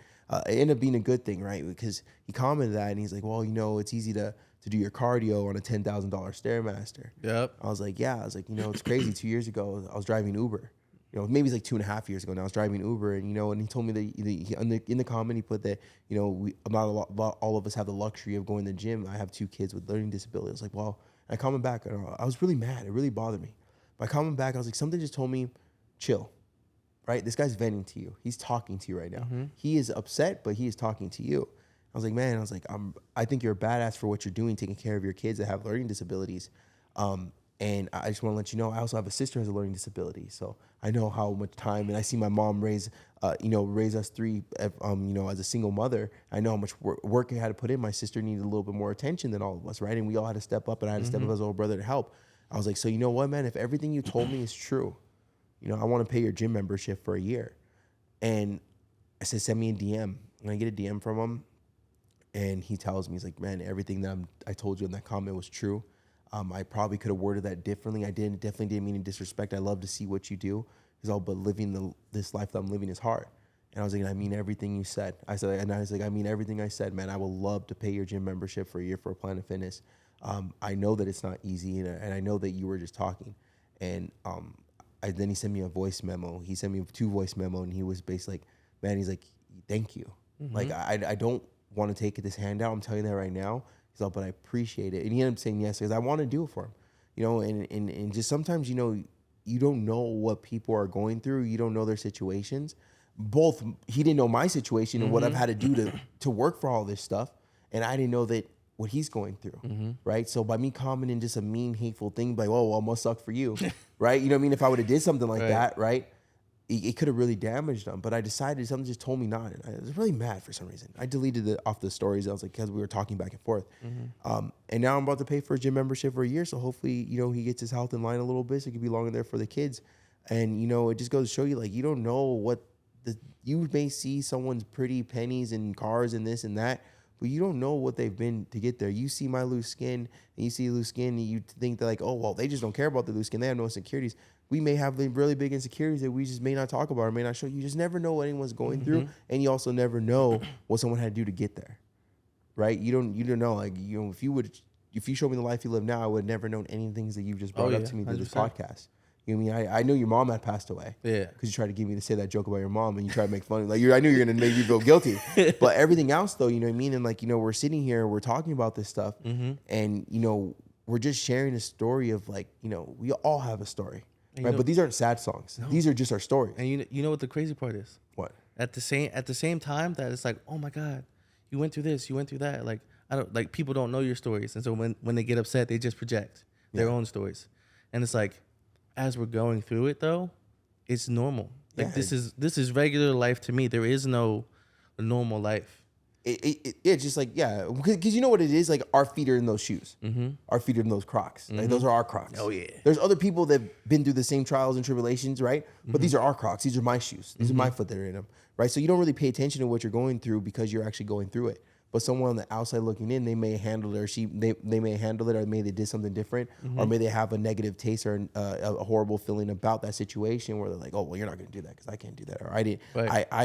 It ended up being a good thing, right? Because he commented that and he's like, well, it's easy to do your cardio on a $10,000 Stairmaster. Yep. I was like, yeah. I was like, it's crazy. 2 years ago, I was driving Uber. Maybe it's like 2.5 years ago now. I was driving Uber, and and he told me that in the comment he put that all of us have the luxury of going to the gym. I have 2 kids with learning disabilities. I was like, well, I comment back. I was really mad. It really bothered me. But I comment back. I was like, something just told me, chill, right? This guy's venting to you. He's talking to you right now. Mm-hmm. He is upset, but he is talking to you. I was like, man. I think you're a badass for what you're doing, taking care of your kids that have learning disabilities. And I just want to let you know, I also have a sister who has a learning disability. So I know how much time, and I see my mom raise us 3, as a single mother. I know how much work I had to put in. My sister needed a little bit more attention than all of us, right? And we all had to step up, and I had to step up as a older brother to help. I was like, so you know what, man? If everything you told me is true, I want to pay your gym membership for a year. And I said, send me a DM. And I get a DM from him, and he tells me, he's like, man, everything that I told you in that comment was true. I probably could have worded that differently. Definitely didn't mean to disrespect. I love to see what you do. But living this life that I'm living is hard. And I was like, I mean everything you said. I mean everything I said, man. I would love to pay your gym membership for a year for Planet Fitness. I know that it's not easy, and I know that you were just talking. And then he sent me a voice memo. He sent me 2 voice memo, and he was basically like, man, he's like, thank you. Mm-hmm. Like, I don't want to take this handout. I'm telling you that right now. But I appreciate it. And he ended up saying yes because I want to do it for him. And just sometimes, you don't know what people are going through. You don't know their situations. He didn't know my situation and what I've had to do to work for all this stuff. And I didn't know that what he's going through, right? So by me commenting just a mean, hateful thing, like, oh, well, it must suck for you, right? You know what I mean? If I would have did something like that, right? It could have really damaged them, but I decided something just told me not. And I was really mad for some reason. I deleted it off the stories. I was like, because we were talking back and forth. And now I'm about to pay for a gym membership for a year. So hopefully, he gets his health in line a little bit. So it could be longer there for the kids. And, it just goes to show you, like, you don't know what you may see someone's pretty pennies and cars and this and that, but you don't know what they've been to get there. You see my loose skin and you see loose skin and you think that, like, oh, well, they just don't care about the loose skin. They have no insecurities. We may have really big insecurities that we just may not talk about or may not show. You just never know what anyone's going through, and you also never know what someone had to do to get there, right? You don't know. Like, if you showed me the life you live now, I would have never known any things that you've just brought up to me through this podcast. You know what I mean? I know your mom had passed away. Yeah. Because you tried to get me to say that joke about your mom, and you tried to make fun. Like, I knew you were going to make me feel guilty. But everything else, though, you know what I mean? And, like, we're sitting here, we're talking about this stuff, and, we're just sharing a story of, like, we all have a story. Right, but these aren't sad songs. No. These are just our stories. And you know what the crazy part is? What? At the same time that it's like, oh my God, you went through this, you went through that. Like, people don't know your stories, and so when they get upset, they just project their own stories. And it's like, as we're going through it though, it's normal. Like, this is regular life to me. There is no normal life. It's just like, yeah, because you know what it is? Like, our feet are in those shoes. Our feet are in those Crocs. Like, those are our Crocs. Oh, yeah. There's other people that have been through the same trials and tribulations, right? But these are our Crocs. These are my shoes. These are my foot that are in them, right? So you don't really pay attention to what you're going through because you're actually going through it. But someone on the outside looking in, they may handle it, or they may handle it, or maybe they did something different, or maybe they have a negative taste or a horrible feeling about that situation where they're like, oh, well, you're not going to do that because I can't do that, or I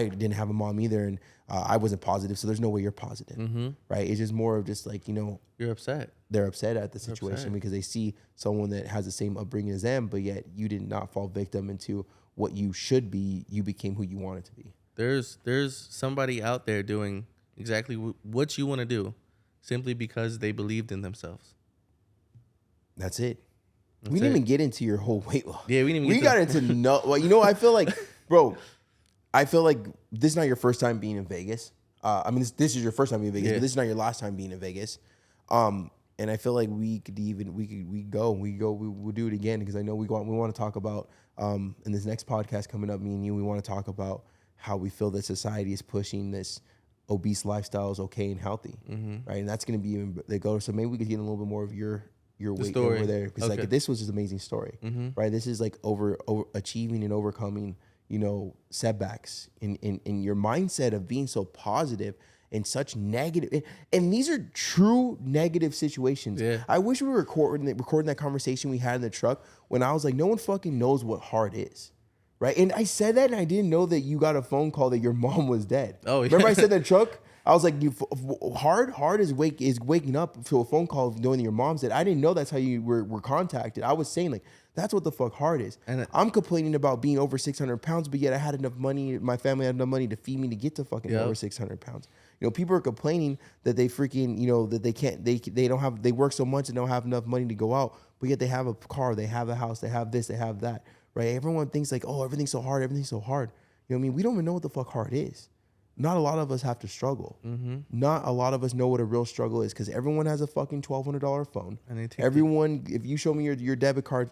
didn't have a mom either, and I wasn't positive, so there's no way you're positive, right? It's just more of just like, you're upset. They're upset at the situation because they see someone that has the same upbringing as them, but yet you did not fall victim into what you should be. You became who you wanted to be. There's somebody out there doing exactly what you want to do simply because they believed in themselves. That's it. We didn't even get into your whole weight loss. Yeah, we didn't even get got into no. Well, I feel like, bro, this is not your first time being in Vegas. I mean, this is your first time being in Vegas, but this is not your last time being in Vegas. And I feel like we we'll do it again because I know we want to talk about in this next podcast coming up, me and you, we want to talk about how we feel that society is pushing this obese lifestyle is okay and healthy, right? And that's going to be even they go. So maybe we could get a little bit more of your weight story over there because like this was just an amazing story, right? This is like over achieving and overcoming, setbacks in your mindset of being so positive and such negative. And these are true negative situations. Yeah. I wish we were recording that conversation we had in the truck when I was like, no one fucking knows what hard is. right? And I said that, and I didn't know that you got a phone call that your mom was dead. Oh, yeah. Remember I said that, Chuck? I was like, hard is waking up to a phone call knowing that your mom's dead. I didn't know that's how you were contacted. I was saying, like, that's what the fuck hard is. And I'm complaining about being over 600 pounds, but yet I had enough money. My family had enough money to feed me to get to fucking over 600 pounds. You know, people are complaining that they freaking, you know, that they can't, they don't have, they work so much and don't have enough money to go out, but yet they have a car, they have a house, they have this, they have that, right? Everyone thinks like, oh, everything's so hard, everything's so hard. You know what I mean? We don't even know what the fuck hard is. Not a lot of us have to struggle. Not a lot of us know what a real struggle is, because everyone has a fucking $1,200 phone. And everyone, if you show me your debit card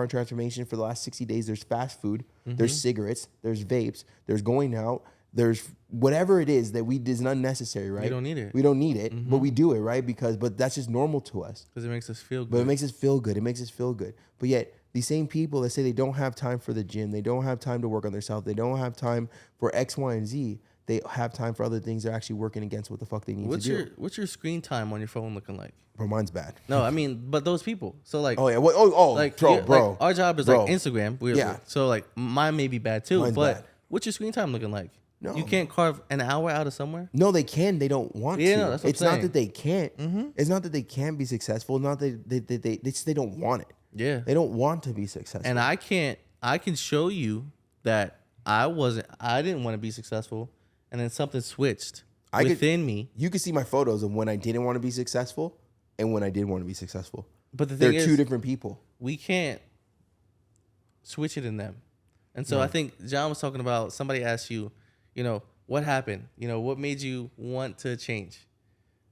transformation for the last 60 days, there's fast food, there's cigarettes, there's vapes, there's going out, there's whatever it is that is unnecessary, right? We don't need it. We don't need it, but we do it, right? But that's just normal to us. Because it makes us feel good. But it makes us feel good. It makes us feel good. But yet, these same people that say they don't have time for the gym, they don't have time to work on themselves, they don't have time for X, Y, and Z, they have time for other things. They're actually working against what the fuck they need to do. What's your screen time on your phone looking like? Bro, mine's bad. No, I mean, but those people. So like, oh yeah, like bro. Like our job is like Instagram. So like mine may be bad too. Mine's but bad. What's your screen time looking like? No, you can't carve an hour out of somewhere. No, they can. They don't want to. No, that's what it's I'm not saying. that they can't. It's not that they can't be successful. Not that they don't want it. Yeah, they don't want to be successful. And I can show you that I didn't want to be successful. And then something switched within me. You can see my photos of when I didn't want to be successful and when I did want to be successful. But the thing is, they're two different people. We can't switch it in them. And so I think John was talking about, somebody asked you, you know, what happened? You know, what made you want to change?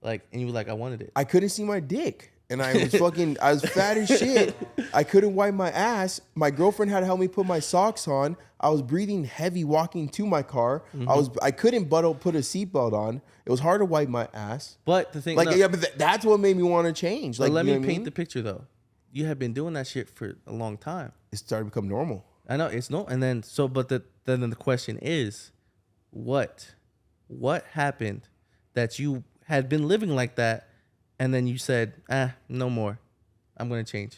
Like, and you were like, I wanted it. I couldn't see my dick. And I was I was fat as shit. I couldn't wipe my ass. My girlfriend had to help me put my socks on. I was breathing heavy walking to my car. I couldn't put a seatbelt on. It was hard to wipe my ass. But the thing, but that's what made me want to change. Like, let me paint the picture though. You have been doing that shit for a long time. It started to become normal. I know it's no, and then then the question is, what happened that you had been living like that? And then you said, no more. I'm going to change.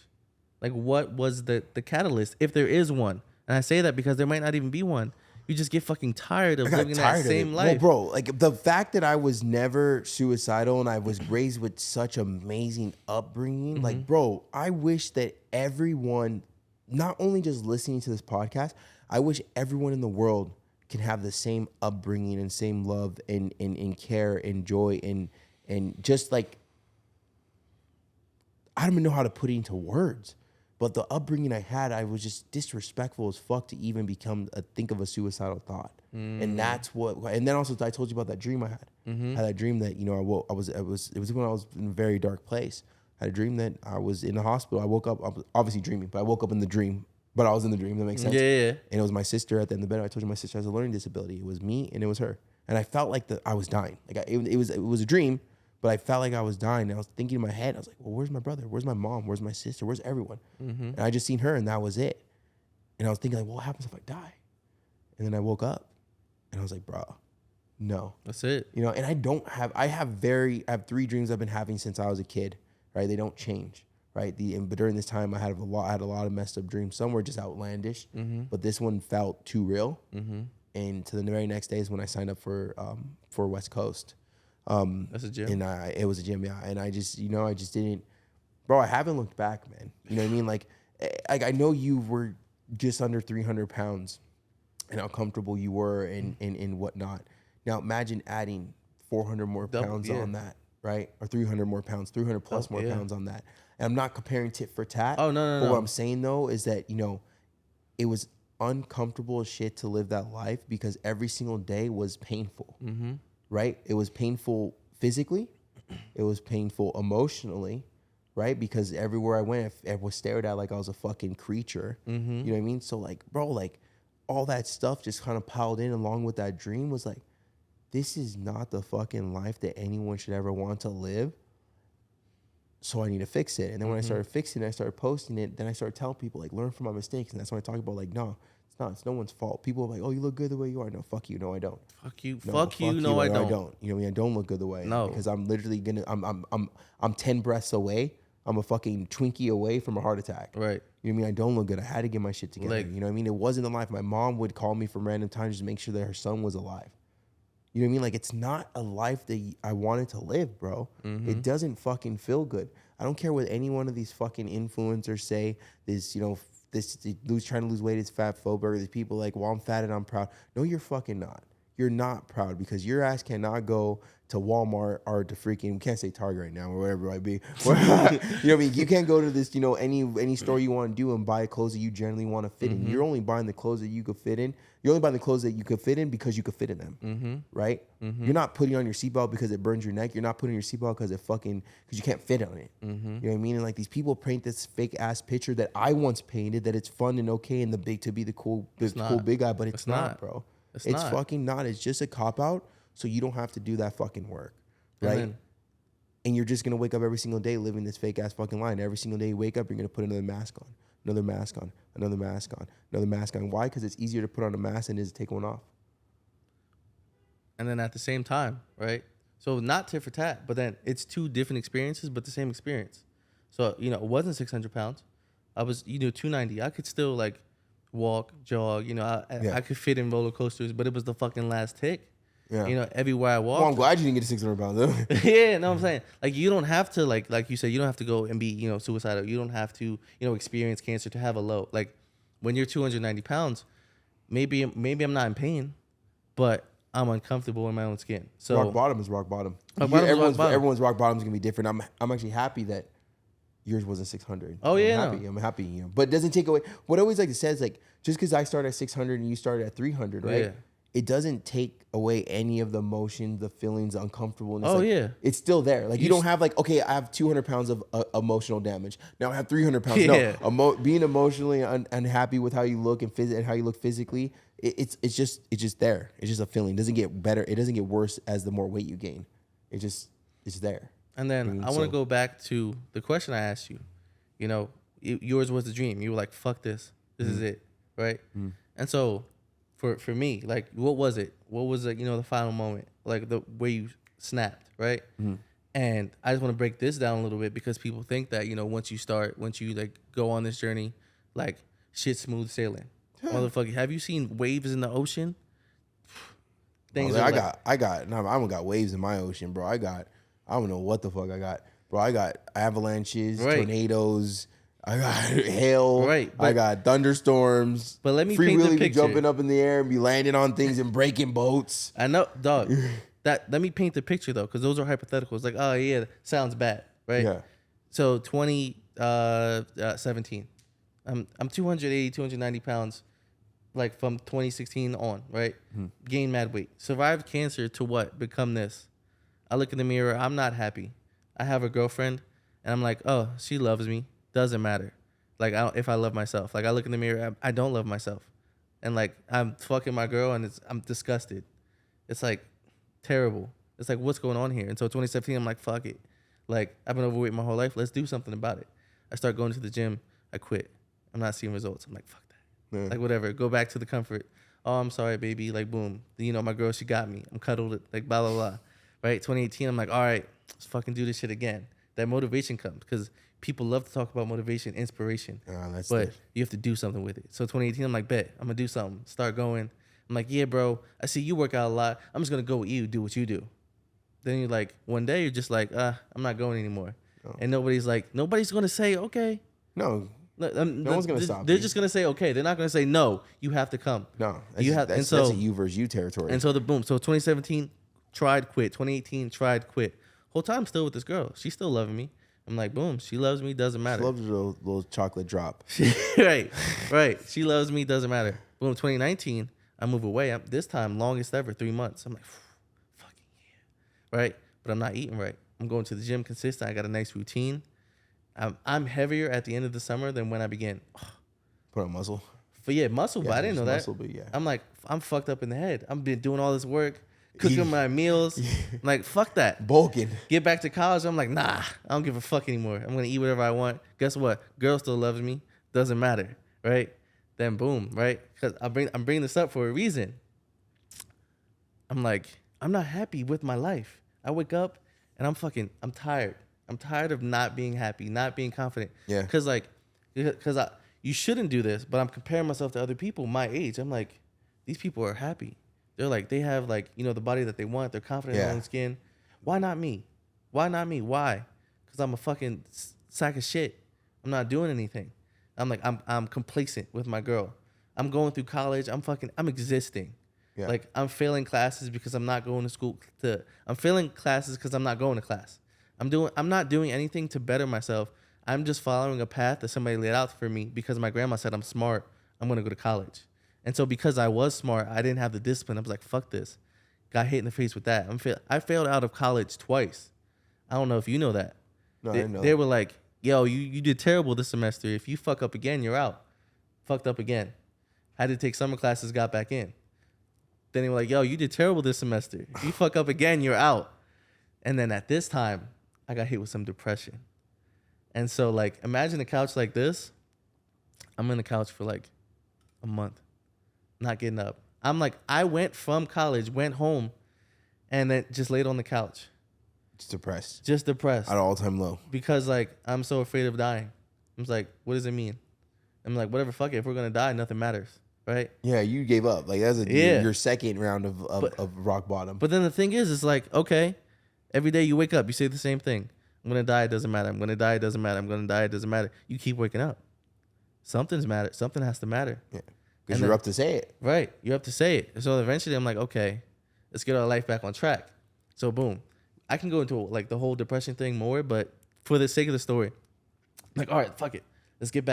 Like, what was the catalyst, if there is one? And I say that because there might not even be one. You just get fucking tired of living that same life. Well, bro, like the fact that I was never suicidal and I was raised with such amazing upbringing, like, bro, I wish that everyone, not only just listening to this podcast, I wish everyone in the world can have the same upbringing and same love and care and joy and just like, I don't even know how to put it into words, but the upbringing I had, I was just disrespectful as fuck to even think of a suicidal thought. And that's and then also I told you about that dream I had. I had a dream that, you know, it was when I was in a very dark place. I had a dream that I was in the hospital. I woke up, I was obviously dreaming, but I woke up in the dream, but I was in the dream. That makes sense. Yeah. And it was my sister at the end of the bed. I told you my sister has a learning disability. It was me and it was her. And I felt like I was dying. Like it was a dream. But I felt like I was dying. And I was thinking in my head, I was like, well, where's my brother? Where's my mom? Where's my sister? Where's everyone? And I just seen her and that was it. And I was thinking like, well, what happens if I die? And then I woke up and I was like, bro, no. That's it. You know, and I have 3 dreams I've been having since I was a kid, right? They don't change, right? But during this time I had a lot of messed up dreams. Some were just outlandish, but this one felt too real. And to the very next day is when I signed up for West Coast. That's a gym. And it was a gym, yeah. And I just didn't, bro, I haven't looked back, man. You know what I mean? Like I know you were just under 300 pounds and how comfortable you were and whatnot. Now imagine adding 400 more pounds on that, right? Or 300 more pounds, 300 plus more pounds on that. And I'm not comparing tit for tat. Oh, no. But what I'm saying though is that, you know, it was uncomfortable as shit to live that life because every single day was painful. Right? It was painful physically. It was painful emotionally, right? Because everywhere I went, I was stared at like I was a fucking creature. You know what I mean? So like, bro, like all that stuff just kind of piled in along with that dream was like, this is not the fucking life that anyone should ever want to live. So I need to fix it. And then when I started fixing it, I started posting it. Then I started telling people like, learn from my mistakes. And that's when I talk about like, no, it's no one's fault. People are like, oh, you look good the way you are. No, fuck you. No, I don't. Fuck you. Fuck you. No, I don't. You know what I mean? I don't look good the way. No. Because I'm literally I'm 10 breaths away I'm a fucking Twinkie away from a heart attack. Right. You know what I mean? I don't look good. I had to get my shit together. Like, you know what I mean? It wasn't a life. My mom would call me from random times just to make sure that her son was alive. You know what I mean? Like, it's not a life that I wanted to live, bro. It doesn't fucking feel good. I don't care what any one of these fucking influencers say. This, you know, trying to lose weight is fat phobic. Or these people like, well, I'm fat and I'm proud. No, you're fucking not. You're not proud because your ass cannot go to Walmart or to freaking, we can't say Target right now or whatever it might be. You know what I mean? You can't go to this, you know, any store you want to do and buy clothes that you generally want to fit in. You're only buying the clothes that you could fit in. You're only buying the clothes that you could fit in because you could fit in them, right? You're not putting on your seatbelt because it burns your neck. You're not putting your seatbelt because because you can't fit on it. You know what I mean? And like these people paint this fake ass picture that I once painted that it's fun and okay and to be the cool big guy, but it's not, bro. It's not. Fucking not. It's just a cop out, so you don't have to do that fucking work, right? And you're just gonna wake up every single day living this fake ass fucking line. Every single day you wake up, you're gonna put another mask on, another mask on, another mask on, another mask on. Why? Because it's easier to put on a mask than it is to take one off. And then at the same time, right? So not tit for tat, but then it's two different experiences, but the same experience. So, you know, it wasn't 600 pounds. I was, 290. I could still like walk, jog, I could fit in roller coasters, but it was the fucking last tick. Yeah. Everywhere I walked. Well, I'm glad you didn't get to 600 pounds though. Yeah, no, I'm saying. Like, you don't have to, like you said, you don't have to go and be, suicidal. You don't have to, experience cancer to have a low. Like, when you're 290 pounds, maybe I'm not in pain, but I'm uncomfortable in my own skin. So rock bottom is rock bottom. Everyone's rock bottom is gonna be different. I'm actually happy that yours wasn't 600. Oh yeah, I'm happy. But it doesn't take away. What I always like to say is like, just because I started at 600 and you started at 300, right? Yeah. It doesn't take away any of the emotion, the feelings, the uncomfortableness. Oh, like, yeah. It's still there. Like, you don't have like, okay, I have 200 pounds of emotional damage. Now I have 300 pounds. Yeah. No, being emotionally unhappy with how you look and how you look physically, it's just there. It's just a feeling. It doesn't get better. It doesn't get worse as the more weight you gain. It's there. And then I want to go back to the question I asked you. Yours was the dream. You were like, fuck this. This is it. Right? And so for me, like, what was it? What was like, the final moment? Like the way you snapped, right? And I just want to break this down a little bit because people think that, once you like go on this journey, like shit's smooth sailing. Motherfucker, have you seen waves in the ocean? Things I don't got waves in my ocean, bro. I don't know what the fuck I got. Bro, I got avalanches, tornadoes, I got hail, I got thunderstorms. But let me paint the picture. Be jumping up in the air and be landing on things and breaking boats. I know, dog. Let me paint the picture though, because those are hypotheticals. Like, oh yeah, sounds bad, right? Yeah. So 2017, I'm 280, 290 pounds, like from 2016 on, right? Gained mad weight, survived cancer to what? Become this. I look in the mirror. I'm not happy. I have a girlfriend, and I'm like, oh, she loves me. Doesn't matter. Like, if I love myself. Like, I look in the mirror, I don't love myself. And, like, I'm fucking my girl, and I'm disgusted. It's, like, terrible. It's, like, what's going on here? And so 2017, I'm like, fuck it. Like, I've been overweight my whole life. Let's do something about it. I start going to the gym. I quit. I'm not seeing results. I'm like, fuck that. Yeah. Like, whatever. Go back to the comfort. Oh, I'm sorry, baby. Like, boom. My girl, she got me. I'm cuddled. Like, blah, blah, blah. Right? 2018, I'm like, all right, let's fucking do this shit again. That motivation comes because people love to talk about motivation, inspiration, but you have to do something with it. So 2018, I'm like, bet, I'm going to do something. Start going. I'm like, yeah, bro, I see you work out a lot. I'm just going to go with you, do what you do. Then you're like, one day you're just like, I'm not going anymore. No. And nobody's going to say, okay. No one's going to stop They're just going to say, okay. They're not going to say, no, you have to come. No, that's a you versus you territory. And so so 2017, tried, quit. 2018, tried, quit. Whole time still with this girl. She's still loving me. I'm like, boom, she loves me, doesn't matter. She loves a little chocolate drop. Right. She loves me, doesn't matter. Boom, 2019, I move away. This time, longest ever, 3 months. I'm like, fucking yeah. Right? But I'm not eating right. I'm going to the gym consistent. I got a nice routine. I'm heavier at the end of the summer than when I began. Put on muscle? But I didn't know that. Muscle, but yeah. I'm like, I'm fucked up in the head. I've been doing all this work. Cooking my meals. I'm like, fuck that. Bulking. Get back to college. I'm like, nah, I don't give a fuck anymore. I'm going to eat whatever I want. Guess what? Girl still loves me. Doesn't matter. Right? Then boom. Right? Because I'm bringing this up for a reason. I'm like, I'm not happy with my life. I wake up and I'm tired. I'm tired of not being happy, not being confident. Yeah. Because you shouldn't do this, but I'm comparing myself to other people my age. I'm like, these people are happy. They're like, they have like, you know, the body that they want. They're confident in their own skin. Why not me? Why not me? Why? Because I'm a fucking sack of shit. I'm not doing anything. I'm like, I'm complacent with my girl. I'm going through college. I'm existing. Yeah. Like I'm failing classes because I'm not going to school. I'm failing classes because I'm not going to class. I'm not doing anything to better myself. I'm just following a path that somebody laid out for me because my grandma said I'm smart. I'm going to go to college. And so because I was smart, I didn't have the discipline. I was like, fuck this. Got hit in the face with that. I failed out of college twice. I don't know if you know that. No, I know. They were like, yo, you did terrible this semester. If you fuck up again, you're out. Fucked up again. Had to take summer classes, got back in. Then they were like, yo, you did terrible this semester. If you fuck up again, you're out. And then at this time, I got hit with some depression. And so, like, imagine a couch like this. I'm in the couch for like a month, not getting up. I'm like, I went from college, went home, and then just laid on the couch. Just depressed. At an all-time low. Because, like, I'm so afraid of dying. I'm just like, what does it mean? I'm like, whatever, fuck it. If we're going to die, nothing matters, right? Yeah, you gave up. Like, that's your second round of rock bottom. But then the thing is, it's like, okay, every day you wake up, you say the same thing. I'm going to die, it doesn't matter. I'm going to die, it doesn't matter. I'm going to die, it doesn't matter. You keep waking up. Something's matter. Something has to matter. Yeah, because you're up to say it. Right, you're up to say it. So eventually I'm like, okay, let's get our life back on track. So boom. I can go into like the whole depression thing more, but for the sake of the story, I'm like, all right, fuck it. Let's get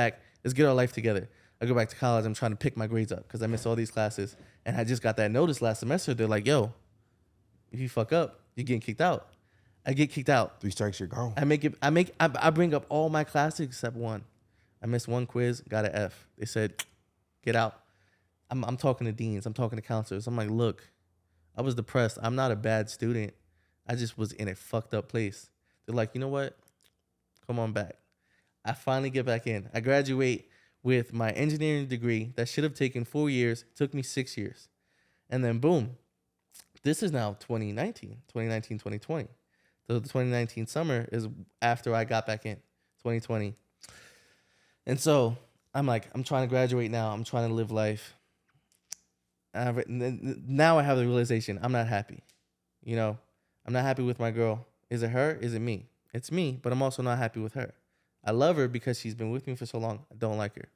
our life together. I go back to college. I'm trying to pick my grades up because I missed all these classes. And I just got that notice last semester. They're like, yo, if you fuck up, you're getting kicked out. I get kicked out. 3 strikes, you're gone. I bring up all my classes except one. I missed one quiz, got an F. They said, get out. I'm talking to deans. I'm talking to counselors. I'm like, look, I was depressed. I'm not a bad student. I just was in a fucked up place. They're like, you know what? Come on back. I finally get back in. I graduate with my engineering degree that should have taken 4 years. It took me 6 years. And then boom, this is now 2019, 2020. So the 2019 summer is after I got back in, 2020. And so I'm like, I'm trying to graduate now. I'm trying to live life. Now I have the realization I'm not happy. You know, I'm not happy with my girl. Is it her? Is it me? It's me, but I'm also not happy with her. I love her because she's been with me for so long. I don't like her,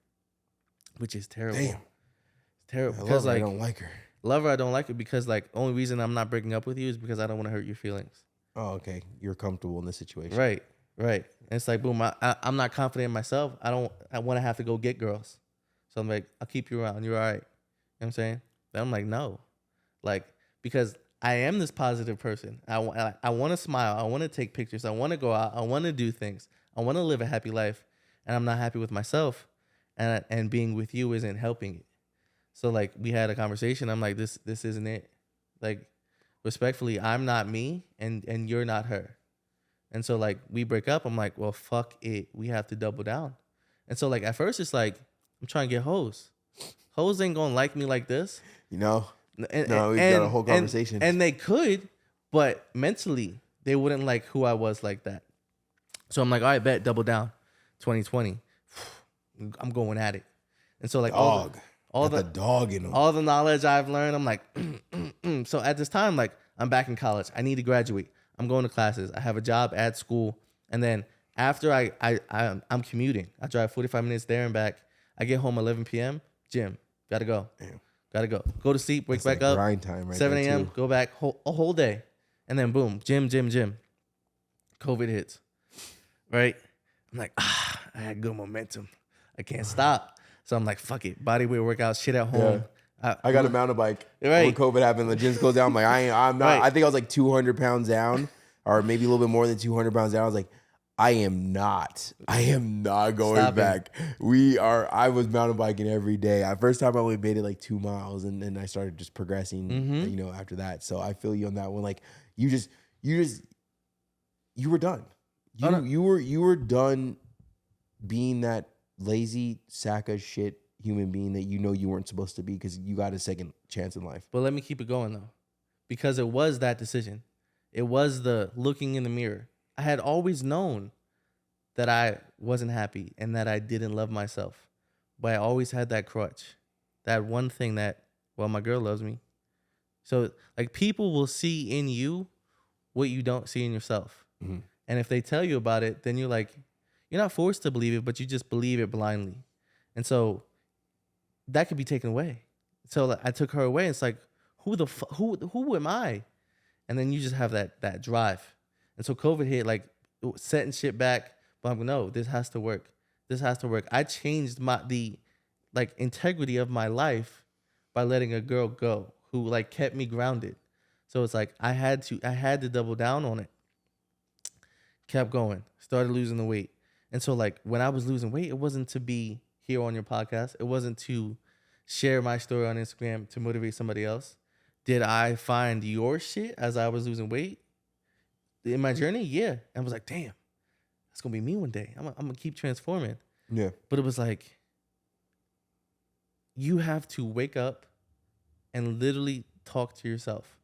which is terrible. Damn. It's terrible. I Because love her, I don't like her. Love her, I don't like her because like only reason I'm not breaking up with you is because I don't want to hurt your feelings. Oh, okay. You're comfortable in this situation. Right. And it's like, boom, I'm not confident in myself. I want to have to go get girls. So I'm like, I'll keep you around. You're all right. You know what I'm saying? Then I'm like, no. Like, because I am this positive person. I want to smile. I want to take pictures. I want to go out. I want to do things. I want to live a happy life. And I'm not happy with myself. And being with you isn't helping it. So, like, we had a conversation. I'm like, this isn't it. Like, respectfully, I'm not me and you're not her. And so, like, we break up. I'm like, well, fuck it. We have to double down. And so, like, at first, it's like, I'm trying to get hoes. Hoes ain't going to like me like this. You know? We've got a whole conversation. And they could, but mentally, they wouldn't like who I was like that. So I'm like, all right, bet, double down. 2020. I'm going at it. And so, like, all the dog in them. All the knowledge I've learned, I'm like, So at this time, like, I'm back in college. I need to graduate. I'm going to classes. I have a job at school. And then after I'm commuting, I drive 45 minutes there and back. I get home 11 p.m. Gym. Gotta go. Damn. Gotta go. Go to sleep, wake back up. Grind time, right? 7 a.m., go back a whole day. And then boom, gym. COVID hits. Right? I'm like, I had good momentum. I can't stop. So I'm like, fuck it. Bodyweight workout, shit at home. Yeah. I got a mountain bike. Right. When COVID happened, the gyms closed down. I'm like, I'm not. Right. I think I was like 200 pounds down, or maybe a little bit more than 200 pounds down. I was like, I am not going back. I was mountain biking every day. First time I only made it like 2 miles, and then I started just progressing, you know, after that. So I feel you on that one. Like you were done. You were done being that lazy sack of shit human being that you know you weren't supposed to be because you got a second chance in life. But let me keep it going though, because it was that decision. It was the looking in the mirror. I had always known that I wasn't happy and that I didn't love myself. But I always had that crutch. That one thing that, well, my girl loves me. So like people will see in you what you don't see in yourself. Mm-hmm. And if they tell you about it, then you're like, you're not forced to believe it, but you just believe it blindly. And so that could be taken away. So like, I took her away. And it's like, who am I? And then you just have that drive. And so COVID hit, like setting shit back. But I'm like, no, this has to work. This has to work. I changed the integrity of my life by letting a girl go who like kept me grounded. So it's like I had to double down on it. Kept going. Started losing the weight. And so like when I was losing weight, it wasn't to be here on your podcast. It wasn't to share my story on Instagram to motivate somebody else. Did I find your shit as I was losing weight in my journey? Yeah. And I was like, damn, that's going to be me one day. I'm going to keep transforming. Yeah. But it was like, you have to wake up and literally talk to yourself.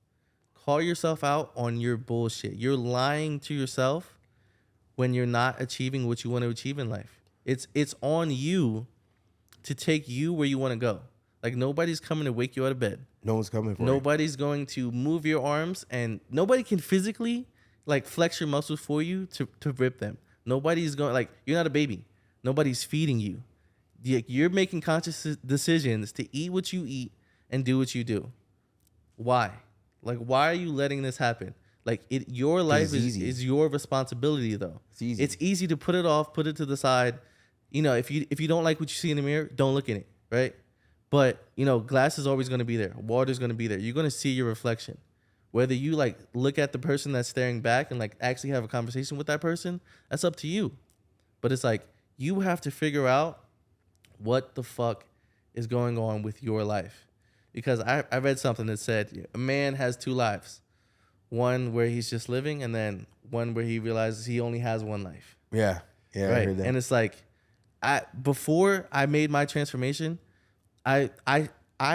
Call yourself out on your bullshit. You're lying to yourself when you're not achieving what you want to achieve in life. It's on you to take you where you want to go. Like nobody's coming to wake you out of bed. No one's coming for you. Nobody's going to move your arms, and nobody can physically like flex your muscles for you to rip them. Nobody's going, like, you're not a baby. Nobody's feeding you. You're making conscious decisions to eat what you eat and do what you do. Why? Like, why are you letting this happen? Like, your life is your responsibility, though. It's easy. It's easy to put it off, put it to the side. You know, if you don't like what you see in the mirror, don't look in it, right? But, you know, glass is always going to be there. Water's going to be there. You're going to see your reflection. Whether you, like, look at the person that's staring back and, like, actually have a conversation with that person, that's up to you. But it's like, you have to figure out what the fuck is going on with your life. Because I read something that said a man has two lives. One where he's just living, and then one where he realizes he only has one life. Yeah. Yeah, right? I heard that. And it's like, before I made my transformation, I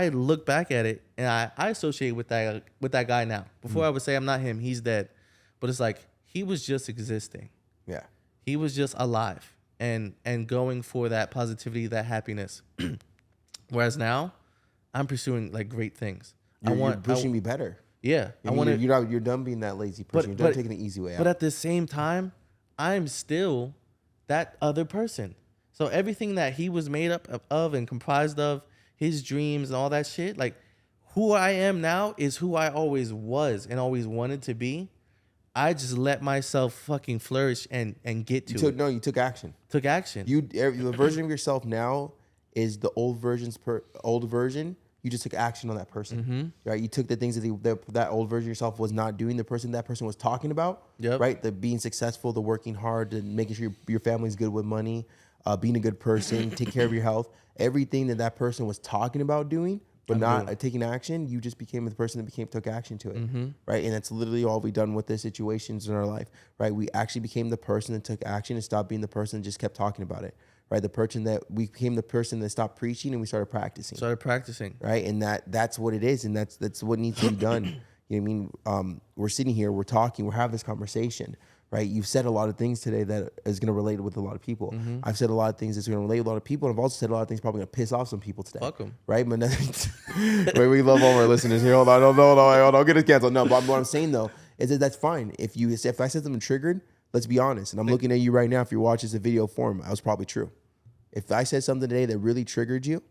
look back at it and I associate with that guy now. Before I would say I'm not him, he's dead. But it's like he was just existing. Yeah. He was just alive and going for that positivity, that happiness. Whereas now, I'm pursuing like great things. You're pushing me better. Yeah. You're done being that lazy person. You're done taking the easy way out. But at the same time, I'm still that other person. So everything that he was made up of and comprised of, his dreams and all that shit, like who I am now is who I always was and always wanted to be. I just let myself fucking flourish and get to it. No, you took action. Took action. The version of yourself now is the old version. You just took action on that person, right? You took the things that old version of yourself was not doing. The person that person was talking about, right? The being successful, the working hard, the making sure your family's good with money, being a good person, take care of your health. Everything that person was talking about doing, but not taking action, you just became the person that took action to it, right? And that's literally all we've done with the situations in our life, right? We actually became the person that took action and stopped being the person that just kept talking about it, right? We became the person that stopped preaching and we started practicing. Right? And that's what it is, and that's what needs to be done. You know what I mean? We're sitting here, we're talking, we're having this conversation, right? You've said a lot of things today that is going to relate with a lot of people. I've said a lot of things that's going to relate with a lot of people, and I've also said a lot of things probably going to piss off some people today. Fuck them. Right? But wait, we love all our listeners here. Hold on, hold on, I'll get it canceled. No, but what I'm saying though is that's fine. If I said something triggered, let's be honest. And I'm looking at you right now. If you're watching this video form, I was probably true. If I said something today that really triggered you,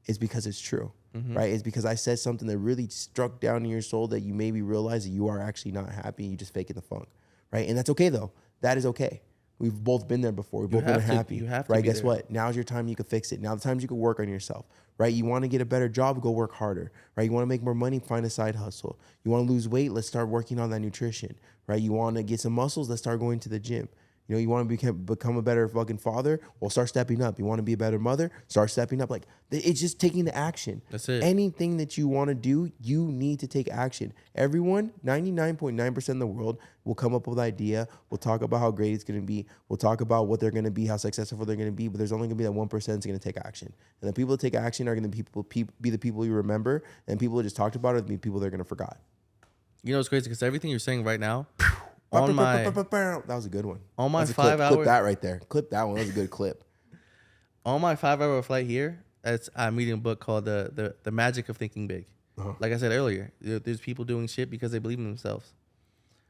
it's because it's true, right? It's because I said something that really struck down in your soul that you maybe realize that you are actually not happy. You just faking the funk, right? And that's okay though. That is okay. We've both been there before. We've both been happy. You have to right? be Guess there. what? Now's your time. You can fix it. Now the times you can work on yourself, right? You want to get a better job, go work harder, right? You want to make more money, find a side hustle. You want to lose weight, let's start working on that nutrition, right? You want to get some muscles, let's start going to the gym. You know, you want to become a better fucking father? Well, start stepping up. You want to be a better mother? Start stepping up. Like, it's just taking the action. That's it. Anything that you want to do, you need to take action. Everyone, 99.9% of the world will come up with an idea. We'll talk about how great it's going to be. We'll talk about what they're going to be, how successful they're going to be. But there's only going to be that 1% that's going to take action. And the people that take action are going to be the people you remember. And people that just talked about it are the people they're going to forget. You know what's crazy? Because everything you're saying right now, On my That was a good one. on my That's a clip. 5 hour Clip that right there. Clip that one. That was a good clip. on my 5 hour flight here, I'm reading a book called the Magic of Thinking Big. Like I said earlier, there's people doing shit because they believe in themselves.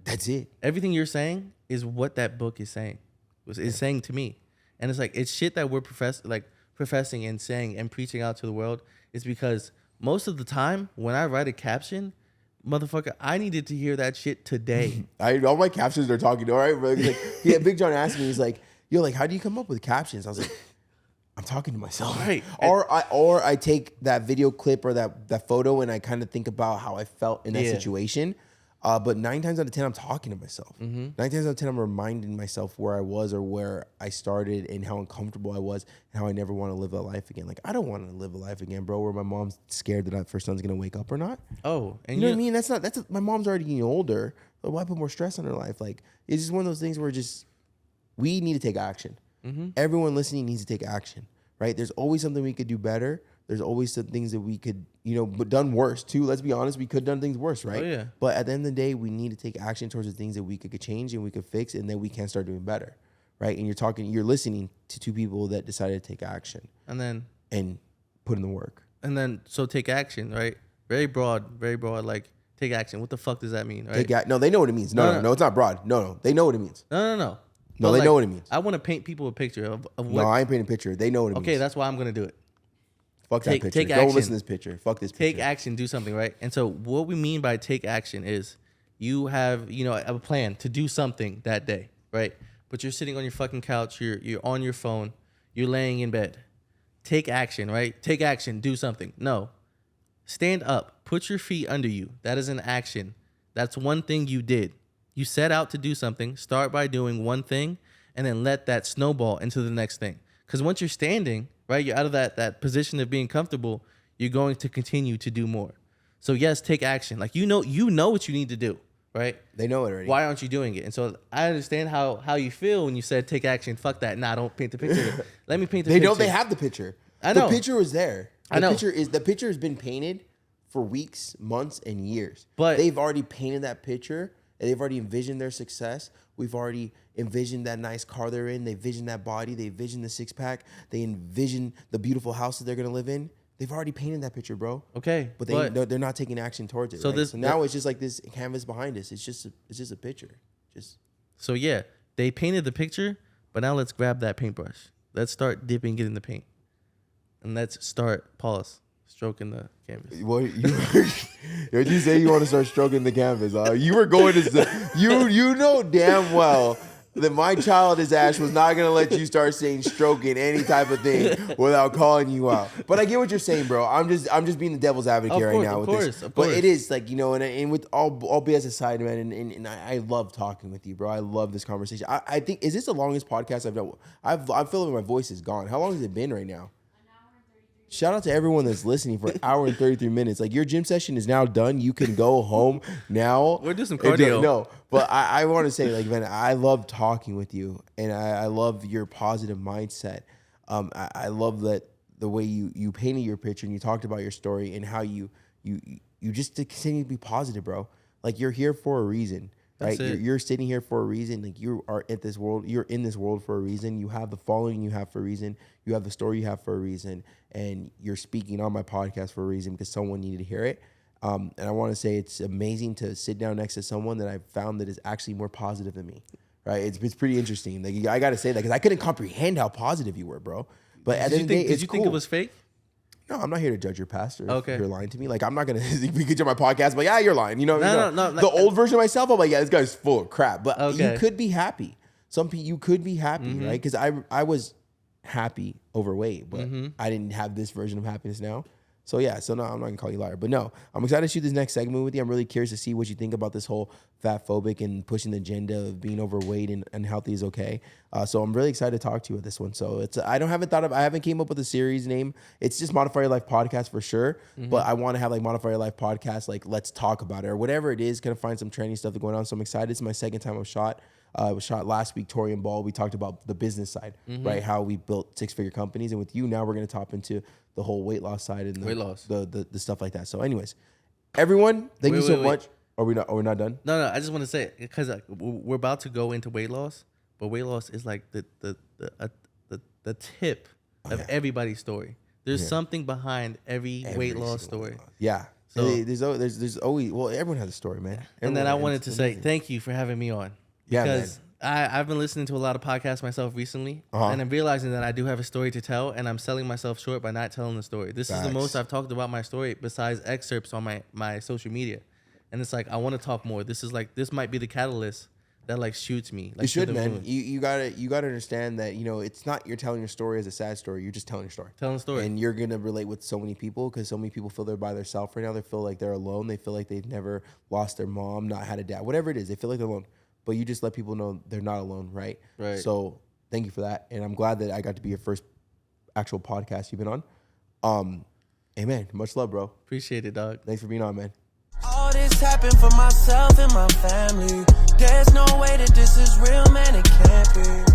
That's it. Everything you're saying is what that book is saying. Is saying to me. And it's like, it's shit that we're professing and saying and preaching out to the world. It's because most of the time when I write a caption, motherfucker, I needed to hear that shit today. All my captions are talking. All right, bro. Like, yeah, Big John asked me, he's like, yo, like, how do you come up with captions? I was like, I'm talking to myself. Right. Or I take that video clip or that photo and I kind of think about how I felt in that situation. But 9 times out of 10, I'm talking to myself. 9 times out of 10, I'm reminding myself where I was or where I started and how uncomfortable I was and how I never want to live that life again. Like, I don't want to live a life again, bro, where my mom's scared that our first son's going to wake up or not. Oh, and you know what I mean? My mom's already getting older. But why put more stress on her life? Like, it's just one of those things where we need to take action. Everyone listening needs to take action, right? There's always something we could do better. There's always some things that we could, but done worse too. Let's be honest, we could have done things worse, right? Oh, yeah. But at the end of the day, we need to take action towards the things that we could change and we could fix, and then we can start doing better, right? And you're listening to 2 people that decided to take action and put in the work. And then so take action, right? Very broad, like take action. What the fuck does that mean, right? No, they know what it means. No, it's not broad. No, they know what it means. No. No, they know what it means. I want to paint people a picture of what. No, I ain't painting a picture. They know what it means. Okay, that's why I'm going to do it. Fuck that picture. Take Don't action. listen to this picture. Fuck this picture. Take action, do something, right? And so what we mean by take action is you have, a plan to do something that day, right? But you're sitting on your fucking couch, you're on your phone, you're laying in bed. Take action, right? Take action, do something. No. Stand up, put your feet under you. That is an action. That's one thing you did. You set out to do something, start by doing one thing, and then let that snowball into the next thing. Because once you're standing, right, you're out of that position of being comfortable, you're going to continue to do more. So yes, take action. Like you know what you need to do, right? They know it already. Why aren't you doing it? And so I understand how you feel when you said take action. Fuck that. Nah, don't paint the picture. Let me paint the picture. They know they have the picture. I know. The picture is there. I know. The picture has been painted for weeks, months, and years. But they've already painted that picture and they've already envisioned their success. We've already envisioned that nice car they're in. They envision that body. They envision the 6-pack. They envision the beautiful house that they're going to live in. They've already painted that picture, bro. Okay. But they're not taking action towards it. So right? So now it's just like this canvas behind us. It's just a picture. So yeah, they painted the picture, but now let's grab that paintbrush. Let's start dipping it in the paint. And let's start, stroking the canvas. What did you say? You want to start stroking the canvas? You were going to you know damn well that my childish ass was not gonna let you start saying stroking any type of thing without calling you out. But I get what you're saying, bro. I'm just being the devil's advocate right now with this. But it is like, and with all BS aside, man, and I love talking with you, bro. I love this conversation. I think, is this the longest podcast I've done? I'm feeling my voice is gone. How long has it been right now? Shout out to everyone that's listening for an hour and 33 minutes. Like, your gym session is now done. You can go home now. We'll do some cardio. No, but I want to say, like, man, I love talking with you, and I love your positive mindset. I love that the way you painted your picture and you talked about your story and how you just continue to be positive, bro. Like, you're here for a reason. Right, you're sitting here for a reason. Like, you are at this world. You're in this world for a reason. You have the following you have for a reason. You have the story you have for a reason, and you're speaking on my podcast for a reason because someone needed to hear it. And I want to say it's amazing to sit down next to someone that I found that is actually more positive than me. Right, it's pretty interesting. Like, I got to say that because I couldn't comprehend how positive you were, bro. But at the end of the day, it's cool. Did you think it was fake? No, I'm not here to judge your pastor. Okay. If you're lying to me. Like, I'm not going to be on my podcast, but yeah, you're lying. You know, No. The old version of myself, I'm like, yeah, this guy's full of crap. But okay. You could be happy. You could be happy, right? Because I was happy overweight, but I didn't have this version of happiness now. So yeah, no, I'm not gonna call you a liar, but no, I'm excited to shoot this next segment with you. I'm really curious to see what you think about this whole fat phobic and pushing the agenda of being overweight and unhealthy is okay. So I'm really excited to talk to you with this one. So I haven't came up with a series name. It's just Modify Your Life Podcast for sure. But I want to have like Modify Your Life Podcast, like let's talk about it or whatever it is. Gonna find some training stuff going on. So I'm excited. It's my second time I've shot. I was shot last week, Tori and Ball. We talked about the business side, right? How we built 6-figure companies. And with you now, we're going to top into the whole weight loss side and the stuff like that. So anyways, everyone, thank you so much. Are we not done? No. I just want to say it because we're about to go into weight loss, but weight loss is like the tip of everybody's story. There's something behind every weight loss story. Yeah. So there's always everyone has a story, man. And then I wanted to say thank you for having me on. Because I've been listening to a lot of podcasts myself recently, and I'm realizing that I do have a story to tell, and I'm selling myself short by not telling the story. This is the most I've talked about my story besides excerpts on my social media. And it's like, I want to talk more. This might be the catalyst that like shoots me. Like, you should, man. You gotta understand that, you know, it's not you're telling your story as a sad story. You're just telling your story. Telling a story. And you're gonna relate with so many people because so many people feel they're by themselves right now. They feel like they're alone. They feel like they've never lost their mom, not had a dad, whatever it is. They feel like they're alone. But you just let people know they're not alone, right? Right. So thank you for that. And I'm glad that I got to be your first actual podcast you've been on. Amen. Much love, bro. Appreciate it, dog. Thanks for being on, man. All this happened for myself and my family. There's no way that this is real, man, it can't be.